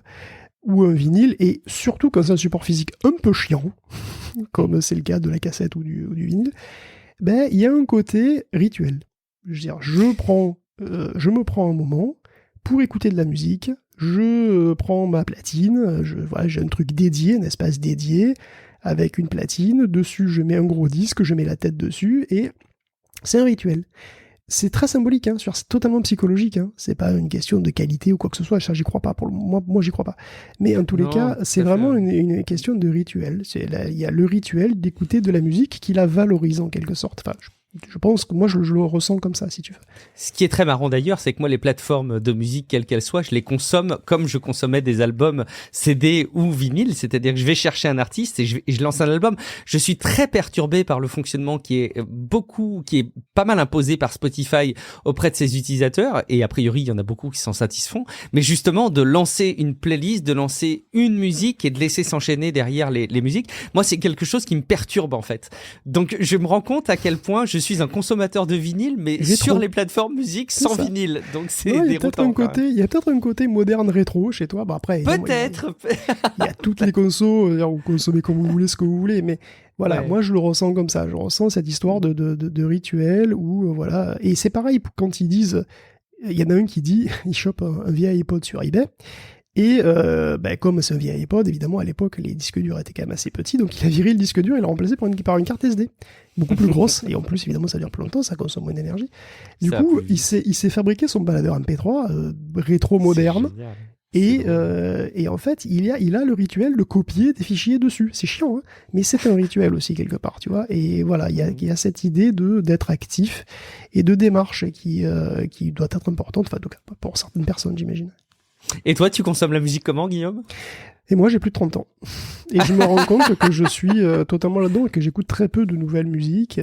[SPEAKER 2] un vinyle, et surtout quand c'est un support physique un peu chiant, comme c'est le cas de la cassette ou du vinyle, ben, il y a un côté rituel. Je veux dire, je me prends un moment pour écouter de la musique, je prends ma platine, j'ai un truc dédié, un espace dédié, avec une platine, dessus je mets un gros disque, je mets la tête dessus, et c'est un rituel. C'est très symbolique, hein, c'est totalement psychologique, hein. C'est pas une question de qualité ou quoi que ce soit, ça j'y crois pas, moi j'y crois pas. Mais en tous les cas, c'est vraiment une question de rituel. Il y a le rituel d'écouter de la musique qui la valorise en quelque sorte. Enfin, je pense que moi je le ressens comme ça, si tu veux.
[SPEAKER 1] Ce qui est très marrant d'ailleurs, c'est que moi les plateformes de musique, quelles qu'elles soient, je les consomme comme je consommais des albums CD ou vinyle, c'est-à-dire que je vais chercher un artiste et je lance un album. Je suis très perturbé par le fonctionnement qui est pas mal imposé par Spotify auprès de ses utilisateurs, et a priori il y en a beaucoup qui s'en satisfont, mais justement de lancer une playlist, de lancer une musique et de laisser s'enchaîner derrière les musiques, moi c'est quelque chose qui me perturbe en fait. Donc je me rends compte à quel point je suis un consommateur de vinyle, mais sur les plateformes musique sans vinyle. Donc c'est déroutant.
[SPEAKER 2] Il y a peut-être un côté moderne rétro chez toi. Bah après,
[SPEAKER 1] peut-être.
[SPEAKER 2] Il y a toutes les consos, vous consommez comme vous voulez, ce que vous voulez, mais voilà, moi je le ressens comme ça. Je ressens cette histoire de rituel où voilà. Et c'est pareil quand ils disent, il y en a un qui dit, il chope un vieil iPod sur eBay. Et comme c'est un vieil iPod, évidemment, à l'époque, les disques durs étaient quand même assez petits, donc il a viré le disque dur et l'a remplacé par une carte SD, beaucoup plus grosse, et en plus, évidemment, ça dure plus longtemps, ça consomme moins d'énergie. Du coup, il s'est fabriqué son baladeur MP3 rétro-moderne, et en fait, il a le rituel de copier des fichiers dessus. C'est chiant, hein, mais c'est un rituel aussi, quelque part, tu vois. Et voilà, il y a cette idée d'être actif et de démarche qui doit être importante, enfin, pour certaines personnes, j'imagine.
[SPEAKER 1] Et toi, tu consommes la musique comment, Guillaume ?
[SPEAKER 2] Et moi, j'ai plus de 30 ans. Et je me rends compte que je suis totalement là-dedans et que j'écoute très peu de nouvelles musiques.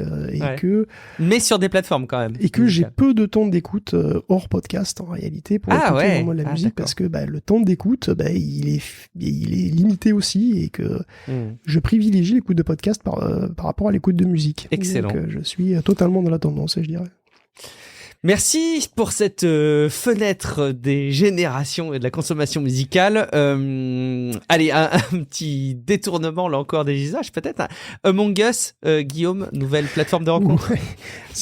[SPEAKER 1] Mais sur des plateformes quand même.
[SPEAKER 2] Et que j'ai peu de temps d'écoute hors podcast, en réalité, pour écouter vraiment de la musique. Parce que le temps d'écoute, il est limité aussi. Et que je privilégie l'écoute de podcast par rapport à l'écoute de musique.
[SPEAKER 1] Excellent. Donc,
[SPEAKER 2] je suis totalement dans la tendance, je dirais.
[SPEAKER 1] Merci pour cette fenêtre des générations et de la consommation musicale. Allez, un petit détournement là encore des visages peut-être. Among Us, Guillaume, nouvelle plateforme de rencontre.
[SPEAKER 2] Ouais.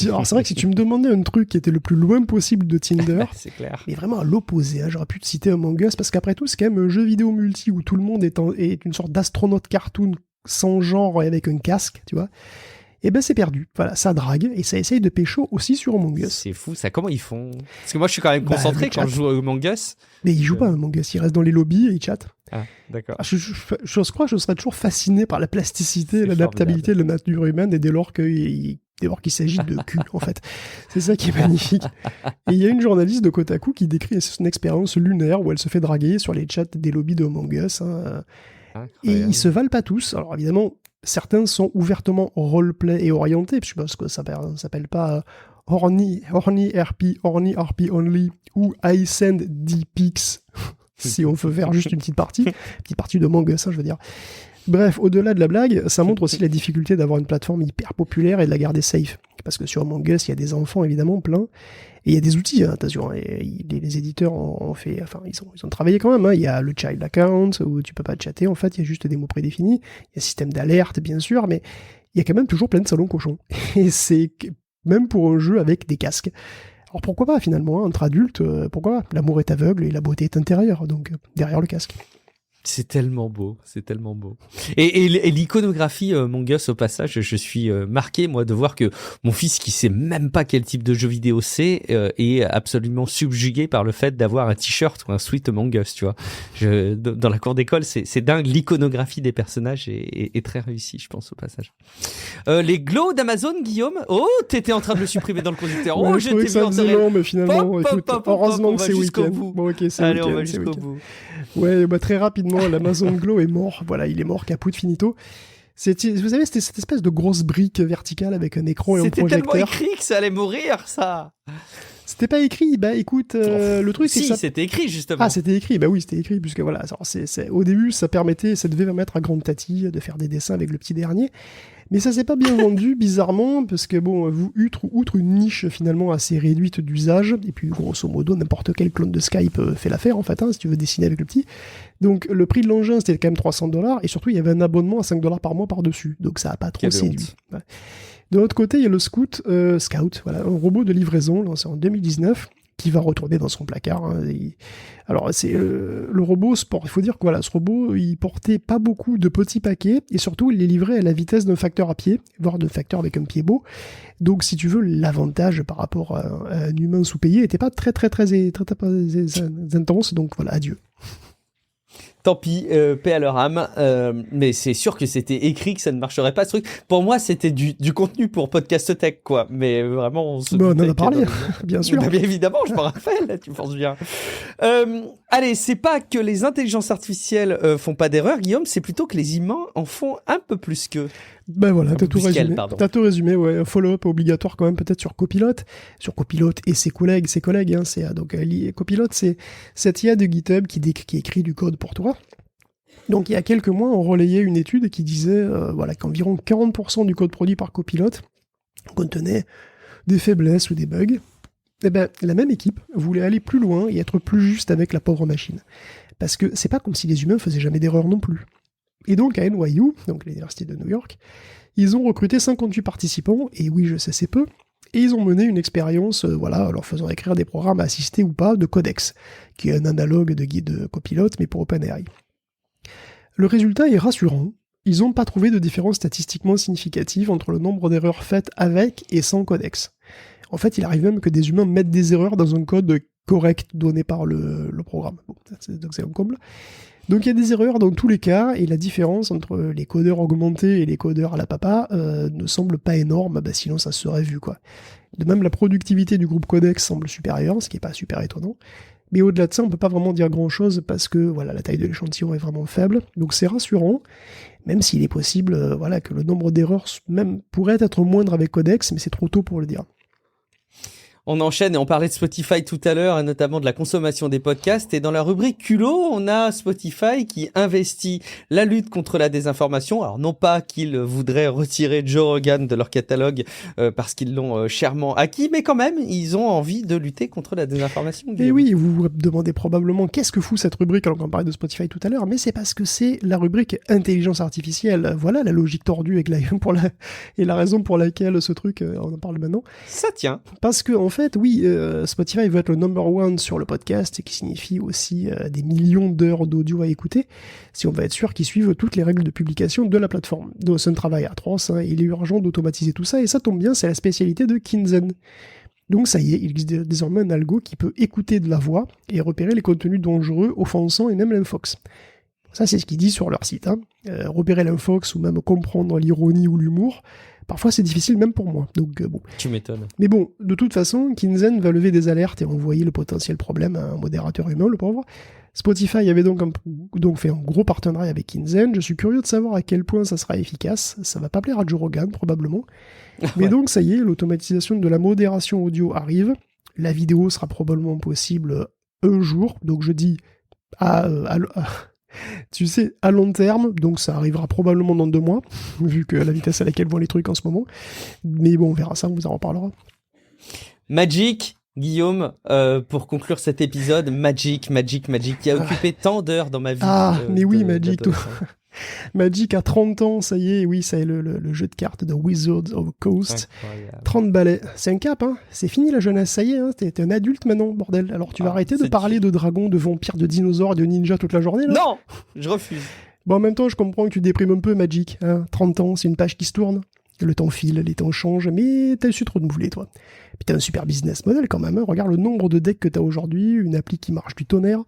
[SPEAKER 2] Alors c'est vrai que si tu me demandais un truc qui était le plus loin possible de Tinder,
[SPEAKER 1] c'est clair.
[SPEAKER 2] Mais vraiment à l'opposé, hein, j'aurais pu te citer Among Us parce qu'après tout c'est quand même un jeu vidéo multi où tout le monde est une sorte d'astronaute cartoon sans genre et avec un casque, tu vois. Et c'est perdu. Voilà, ça drague et ça essaye de pécho aussi sur Among Us.
[SPEAKER 1] C'est fou, ça. Comment ils font ? Parce que moi, je suis quand même concentré quand je joue à Among Us.
[SPEAKER 2] Mais ils jouent pas à Among Us, ils restent dans les lobbies et ils chattent.
[SPEAKER 1] Ah, d'accord.
[SPEAKER 2] Je crois que je serais toujours fasciné par la plasticité et l'adaptabilité de la nature humaine et dès lors qu'il s'agit de cul, en fait. C'est ça qui est magnifique. Et il y a une journaliste de Kotaku qui décrit son expérience lunaire où elle se fait draguer sur les chats des lobbies de Among Us. Hein. Et ils se valent pas tous. Alors évidemment, certains sont ouvertement roleplay et orientés, je pense que ça s'appelle pas horny RP only ou I send D-Pics si on veut faire juste une petite partie de Among Us, hein, je veux dire. Bref, au-delà de la blague, ça montre aussi la difficulté d'avoir une plateforme hyper populaire et de la garder safe. Parce que sur Among Us, il y a des enfants évidemment plein, et il y a des outils, hein, attention, et les éditeurs ont fait, enfin ils ont travaillé quand même, hein. Il y a le child account où tu peux pas chatter, en fait, il y a juste des mots prédéfinis, il y a un système d'alerte bien sûr, mais il y a quand même toujours plein de salons cochons. Et c'est même pour un jeu avec des casques. Alors pourquoi pas finalement, hein, entre adultes, pourquoi pas ? L'amour est aveugle et la beauté est intérieure, donc derrière le casque.
[SPEAKER 1] C'est tellement beau, c'est tellement beau. Et l'iconographie, mon gosse, au passage, je suis marqué, moi, de voir que mon fils, qui sait même pas quel type de jeu vidéo c'est, est absolument subjugué par le fait d'avoir un t-shirt ou un sweat Among Us, tu vois. Dans la cour d'école, c'est dingue. L'iconographie des personnages est très réussie, je pense, au passage. Les glows d'Amazon, Guillaume. Oh, t'étais en train de le supprimer dans le conducteur.
[SPEAKER 2] Ouais,
[SPEAKER 1] Oh,
[SPEAKER 2] je trouvais que ça faisait long, mais finalement, heureusement que c'est week-end.
[SPEAKER 1] Bon, ok, c'est allez, on va jusqu'au bout.
[SPEAKER 2] Ouais, très rapidement, l'Amazon Glow est mort. Voilà, il est mort, caput finito. Vous savez, c'était cette espèce de grosse brique verticale avec un écran et un projecteur.
[SPEAKER 1] C'était tellement écrit que ça allait mourir, ça.
[SPEAKER 2] C'était pas écrit. Bah écoute, le truc c'est
[SPEAKER 1] que
[SPEAKER 2] ça.
[SPEAKER 1] C'était écrit justement.
[SPEAKER 2] Ah, c'était écrit. Bah oui, c'était écrit puisque voilà. Au début, ça devait permettre à Grande Tati de faire des dessins avec le petit dernier. Mais ça s'est pas bien vendu, bizarrement, parce que bon, outre une niche finalement assez réduite d'usage, et puis grosso modo, n'importe quel clone de Skype fait l'affaire en fait, hein, si tu veux dessiner avec le petit. Donc le prix de l'engin c'était quand même $300, et surtout il y avait un abonnement à $5 par mois par-dessus, donc ça a pas trop séduit. Ouais. De l'autre côté, il y a le Scout, voilà, un robot de livraison lancé en 2019, qui va retourner dans son placard. Hein, alors, c'est le robot sport. Il faut dire que voilà, ce robot, il portait pas beaucoup de petits paquets, et surtout, il les livrait à la vitesse d'un facteur à pied, voire d'un facteur avec un pied beau. Donc, si tu veux, l'avantage par rapport à un humain sous-payé n'était pas très intense. Donc voilà, adieu.
[SPEAKER 1] Tant pis, paix à leur âme, mais c'est sûr que c'était écrit que ça ne marcherait pas ce truc. Pour moi, c'était du contenu pour Podcast Tech, quoi. Mais vraiment, on
[SPEAKER 2] en a parlé, bien sûr.
[SPEAKER 1] Bien évidemment, je me rappelle, tu penses bien. Allez, c'est pas que les intelligences artificielles font pas d'erreurs, Guillaume, c'est plutôt que les humains en font un peu plus qu'eux.
[SPEAKER 2] Ben voilà, t'as tout résumé. T'as tout résumé, ouais. Un follow-up obligatoire quand même peut-être sur Copilot et ses collègues, hein. Donc Copilot, c'est cette IA de GitHub qui écrit du code pour toi. Donc il y a quelques mois, on relayait une étude qui disait qu'environ 40% du code produit par Copilot contenait des faiblesses ou des bugs. Eh ben, la même équipe voulait aller plus loin et être plus juste avec la pauvre machine. Parce que c'est pas comme si les humains faisaient jamais d'erreur non plus. Et donc à NYU, donc l'université de New York, ils ont recruté 58 participants, et oui, je sais, c'est peu, et ils ont mené une expérience, leur faisant écrire des programmes assistés ou pas de Codex, qui est un analogue de guide Copilot, mais pour OpenAI. Le résultat est rassurant. Ils n'ont pas trouvé de différence statistiquement significative entre le nombre d'erreurs faites avec et sans Codex. En fait, il arrive même que des humains mettent des erreurs dans un code correct donné par le programme. Bon, c'est un comble. Donc il y a des erreurs dans tous les cas, et la différence entre les codeurs augmentés et les codeurs à la papa ne semble pas énorme, sinon ça se serait vu, quoi. De même, la productivité du groupe Codex semble supérieure, ce qui n'est pas super étonnant. Mais au-delà de ça, on peut pas vraiment dire grand-chose parce que voilà, la taille de l'échantillon est vraiment faible. Donc c'est rassurant, même s'il est possible que le nombre d'erreurs même pourrait être moindre avec Codex, mais c'est trop tôt pour le dire.
[SPEAKER 1] On enchaîne et on parlait de Spotify tout à l'heure, et notamment de la consommation des podcasts. Et dans la rubrique culot, on a Spotify qui investit la lutte contre la désinformation. Alors non pas qu'ils voudraient retirer Joe Rogan de leur catalogue parce qu'ils l'ont chèrement acquis, mais quand même, ils ont envie de lutter contre la désinformation.
[SPEAKER 2] Et oui, vous vous demandez probablement qu'est-ce que fout cette rubrique, alors qu'on parlait de Spotify tout à l'heure, mais c'est parce que c'est la rubrique intelligence artificielle. Voilà la logique tordue et la raison pour laquelle ce truc, on en parle maintenant.
[SPEAKER 1] Ça tient.
[SPEAKER 2] Parce que en fait, oui, Spotify veut être le number one sur le podcast, qui signifie aussi des millions d'heures d'audio à écouter, si on va être sûr qu'ils suivent toutes les règles de publication de la plateforme. Donc c'est un travail atroce, hein, il est urgent d'automatiser tout ça, et ça tombe bien, c'est la spécialité de Kinzen. Donc ça y est, il existe désormais un algo qui peut écouter de la voix et repérer les contenus dangereux, offensants et même l'infox. Ça, c'est ce qu'ils disent sur leur site. Hein. Repérer l'infox ou même comprendre l'ironie ou l'humour, parfois c'est difficile même pour moi. Donc bon.
[SPEAKER 1] Tu m'étonnes.
[SPEAKER 2] Mais bon, de toute façon, Kinzen va lever des alertes et envoyer le potentiel problème à un modérateur humain, le pauvre. Spotify avait donc fait un gros partenariat avec Kinzen. Je suis curieux de savoir à quel point ça sera efficace. Ça va pas plaire à Joe Rogan, probablement. Mais donc, ça y est, l'automatisation de la modération audio arrive. La vidéo sera probablement possible un jour. Donc, je dis tu sais, à long terme, donc ça arrivera probablement dans 2 mois, vu que la vitesse à laquelle vont les trucs en ce moment. Mais bon, on verra ça, on vous en reparlera.
[SPEAKER 1] Magic, Guillaume, pour conclure cet épisode, Magic, qui a occupé tant d'heures dans ma vie.
[SPEAKER 2] Ah, mais oui, Magic, Magic a 30 ans, ça y est, oui, ça y est, le jeu de cartes de Wizards of the Coast.
[SPEAKER 1] Incroyable.
[SPEAKER 2] 30 balais, c'est un cap, hein. C'est fini la jeunesse, ça y est, hein. T'es un adulte maintenant, bordel. Alors tu vas arrêter de parler de dragons, de vampires, de dinosaures et de ninjas toute la journée, là?
[SPEAKER 1] Non, je refuse.
[SPEAKER 2] Bon, en même temps, je comprends que tu déprimes un peu, Magic, hein. 30 ans, c'est une page qui se tourne. Le temps file, les temps changent, mais t'as su trop de mouler, toi. Puis t'as un super business model quand même, hein. Regarde le nombre de decks que t'as aujourd'hui, une appli qui marche du tonnerre.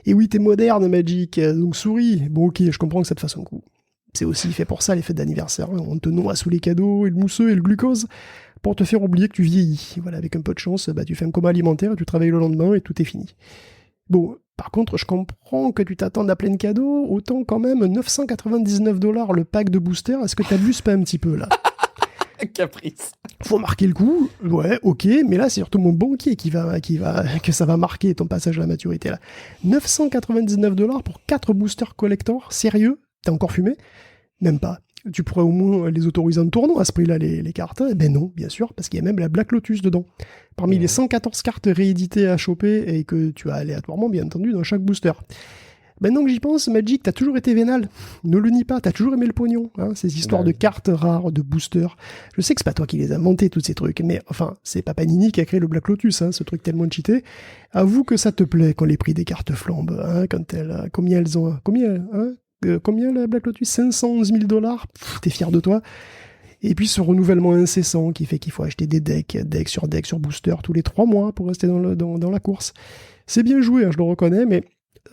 [SPEAKER 2] Et oui, t'es moderne, Magic, donc souris. Bon, ok, je comprends que ça te fasse un coup. C'est aussi fait pour ça, les fêtes d'anniversaire. Hein. On te noie sous les cadeaux, et le mousseux, et le glucose, pour te faire oublier que tu vieillis. Voilà, avec un peu de chance, tu fais un coma alimentaire, tu travailles le lendemain, et tout est fini. Bon, par contre, je comprends que tu t'attendes à plein de cadeaux, autant quand même 999$ le pack de booster, est-ce que t'abuses pas un petit peu, là?
[SPEAKER 1] Caprice.
[SPEAKER 2] Faut marquer le coup, ouais, ok, mais là c'est surtout mon banquier que ça va marquer ton passage à la maturité là. 999$ pour 4 boosters collector, sérieux? T'as encore fumé? Même pas. Tu pourrais au moins les autoriser en tournoi à ce prix-là, les cartes. Eh ben non, bien sûr, parce qu'il y a même la Black Lotus dedans. Parmi les 114 cartes rééditées à choper et que tu as aléatoirement, bien entendu, dans chaque booster. Maintenant que j'y pense, Magic, t'as toujours été vénal. Ne le nie pas, t'as toujours aimé le pognon. Hein, ces histoires de cartes rares, de boosters. Je sais que c'est pas toi qui les as montés, tous ces trucs, mais enfin, c'est pas Panini qui a créé le Black Lotus, hein, ce truc tellement cheaté. Avoue que ça te plaît quand les prix des cartes flambent. Hein, combien la Black Lotus? 511 000$. T'es fier de toi. Et puis ce renouvellement incessant qui fait qu'il faut acheter des decks sur booster tous les 3 mois pour rester dans la course. C'est bien joué, hein, je le reconnais, mais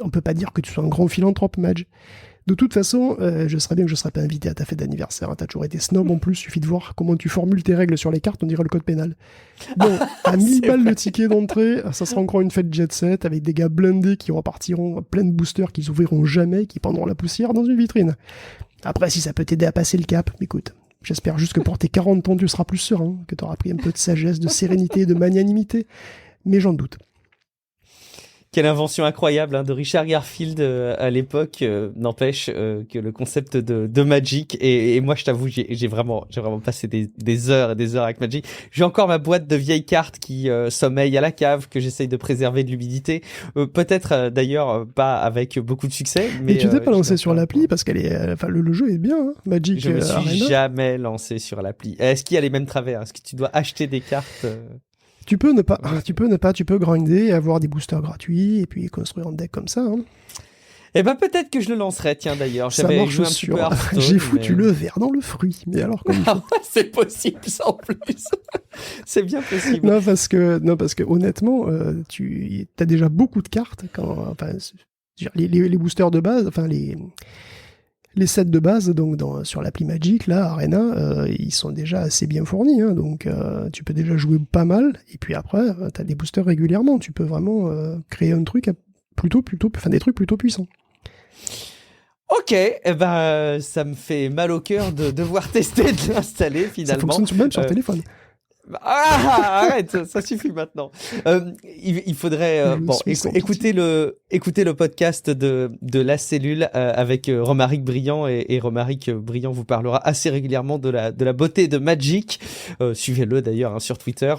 [SPEAKER 2] on peut pas dire que tu sois un grand philanthrope, Madge. De toute façon, je serais bien que je serais pas invité à ta fête d'anniversaire. Hein. T'as toujours été snob en plus, suffit de voir comment tu formules tes règles sur les cartes, on dirait le code pénal. Bon, à 1000 balles le ticket d'entrée, ça sera encore une fête jet set avec des gars blindés qui repartiront plein de boosters qu'ils ouvriront jamais, qui prendront la poussière dans une vitrine. Après, si ça peut t'aider à passer le cap, écoute, j'espère juste que pour tes 40 ans, tu seras plus serein, que t'auras pris un peu de sagesse, de sérénité, de magnanimité, mais j'en doute.
[SPEAKER 1] Quelle invention incroyable hein, de Richard Garfield à l'époque, n'empêche que le concept de Magic, et moi je t'avoue j'ai vraiment passé des heures et des heures avec Magic. J'ai encore ma boîte de vieilles cartes qui sommeille à la cave, que j'essaye de préserver de l'humidité, peut-être d'ailleurs pas avec beaucoup de succès. Mais
[SPEAKER 2] tu t'es pas lancé sur l'appli parce qu'elle est, enfin le jeu est bien, hein, Magic.
[SPEAKER 1] Je me suis
[SPEAKER 2] Arena.
[SPEAKER 1] jamais lancé sur l'appli. Est-ce qu'il y a les mêmes travers? Est-ce que tu dois acheter des cartes
[SPEAKER 2] Tu peux ne pas, tu peux grinder, avoir des boosters gratuits et puis construire un deck comme ça. Hein.
[SPEAKER 1] Eh ben peut-être que je le lancerai, tiens d'ailleurs.
[SPEAKER 2] Ça marche sûr. J'ai foutu le verre dans le fruit, mais alors comme
[SPEAKER 1] c'est possible ça en plus. C'est bien possible.
[SPEAKER 2] Non parce que honnêtement, tu as déjà beaucoup de cartes les boosters de base, enfin les sets de base, donc sur l'appli Magic, là, Arena, ils sont déjà assez bien fournis, hein, donc tu peux déjà jouer pas mal, et puis après, t'as des boosters régulièrement, tu peux vraiment créer un truc des trucs plutôt puissants.
[SPEAKER 1] Ok, eh ben, ça me fait mal au cœur de devoir tester de l'installer finalement.
[SPEAKER 2] Ça fonctionne même sur téléphone.
[SPEAKER 1] Ah, arrête, ça suffit maintenant. Il faudrait écouter le podcast de la cellule avec Romaric Briand et Romaric Briand vous parlera assez régulièrement de la beauté de Magic. Suivez-le d'ailleurs hein, sur Twitter.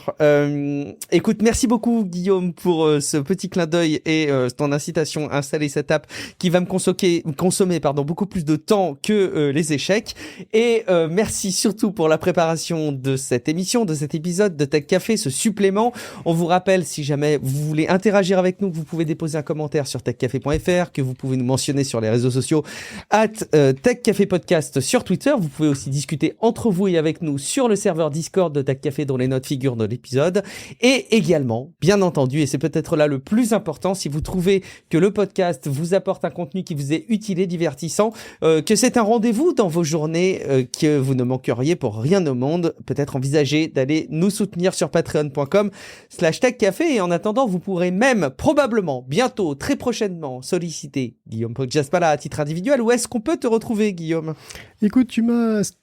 [SPEAKER 1] Écoute, merci beaucoup Guillaume pour ce petit clin d'œil et ton incitation à installer cette app qui va me consommer beaucoup plus de temps que les échecs. Et merci surtout pour la préparation de cette émission, de cet épisode de Tech Café, ce supplément. On vous rappelle, si jamais vous voulez interagir avec nous, vous pouvez déposer un commentaire sur techcafé.fr, que vous pouvez nous mentionner sur les réseaux sociaux @TechCaféPodcast sur Twitter. Vous pouvez aussi discuter entre vous et avec nous sur le serveur Discord de Tech Café dont les notes figurent dans l'épisode. Et également, bien entendu, et c'est peut-être là le plus important, si vous trouvez que le podcast vous apporte un contenu qui vous est utile et divertissant, que c'est un rendez-vous dans vos journées que vous ne manqueriez pour rien au monde, peut-être envisager d'aller nous soutenir sur patreon.com/techcafé. Et en attendant, vous pourrez même probablement bientôt, très prochainement, solliciter Guillaume Poggiaspala à titre individuel. Où est-ce qu'on peut te retrouver, Guillaume?
[SPEAKER 2] Écoute,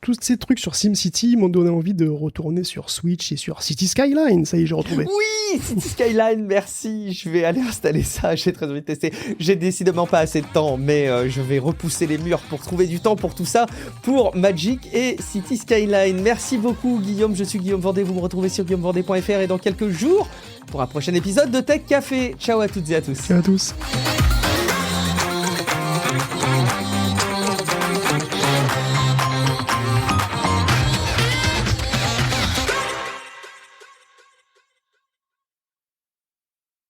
[SPEAKER 2] tous ces trucs sur SimCity m'ont donné envie de retourner sur Switch et sur City Skyline. Ça y est, j'ai retrouvé.
[SPEAKER 1] Oui, City Skyline, merci. Je vais aller installer ça. J'ai très envie de tester. J'ai décidément pas assez de temps, mais je vais repousser les murs pour trouver du temps pour tout ça, pour Magic et City Skyline. Merci beaucoup, Guillaume. Je suis Guillaume Vendée. Vous me retrouvez sur guillaumevendée.fr et dans quelques jours pour un prochain épisode de Tech Café. Ciao à toutes et à tous.
[SPEAKER 2] Ciao à tous.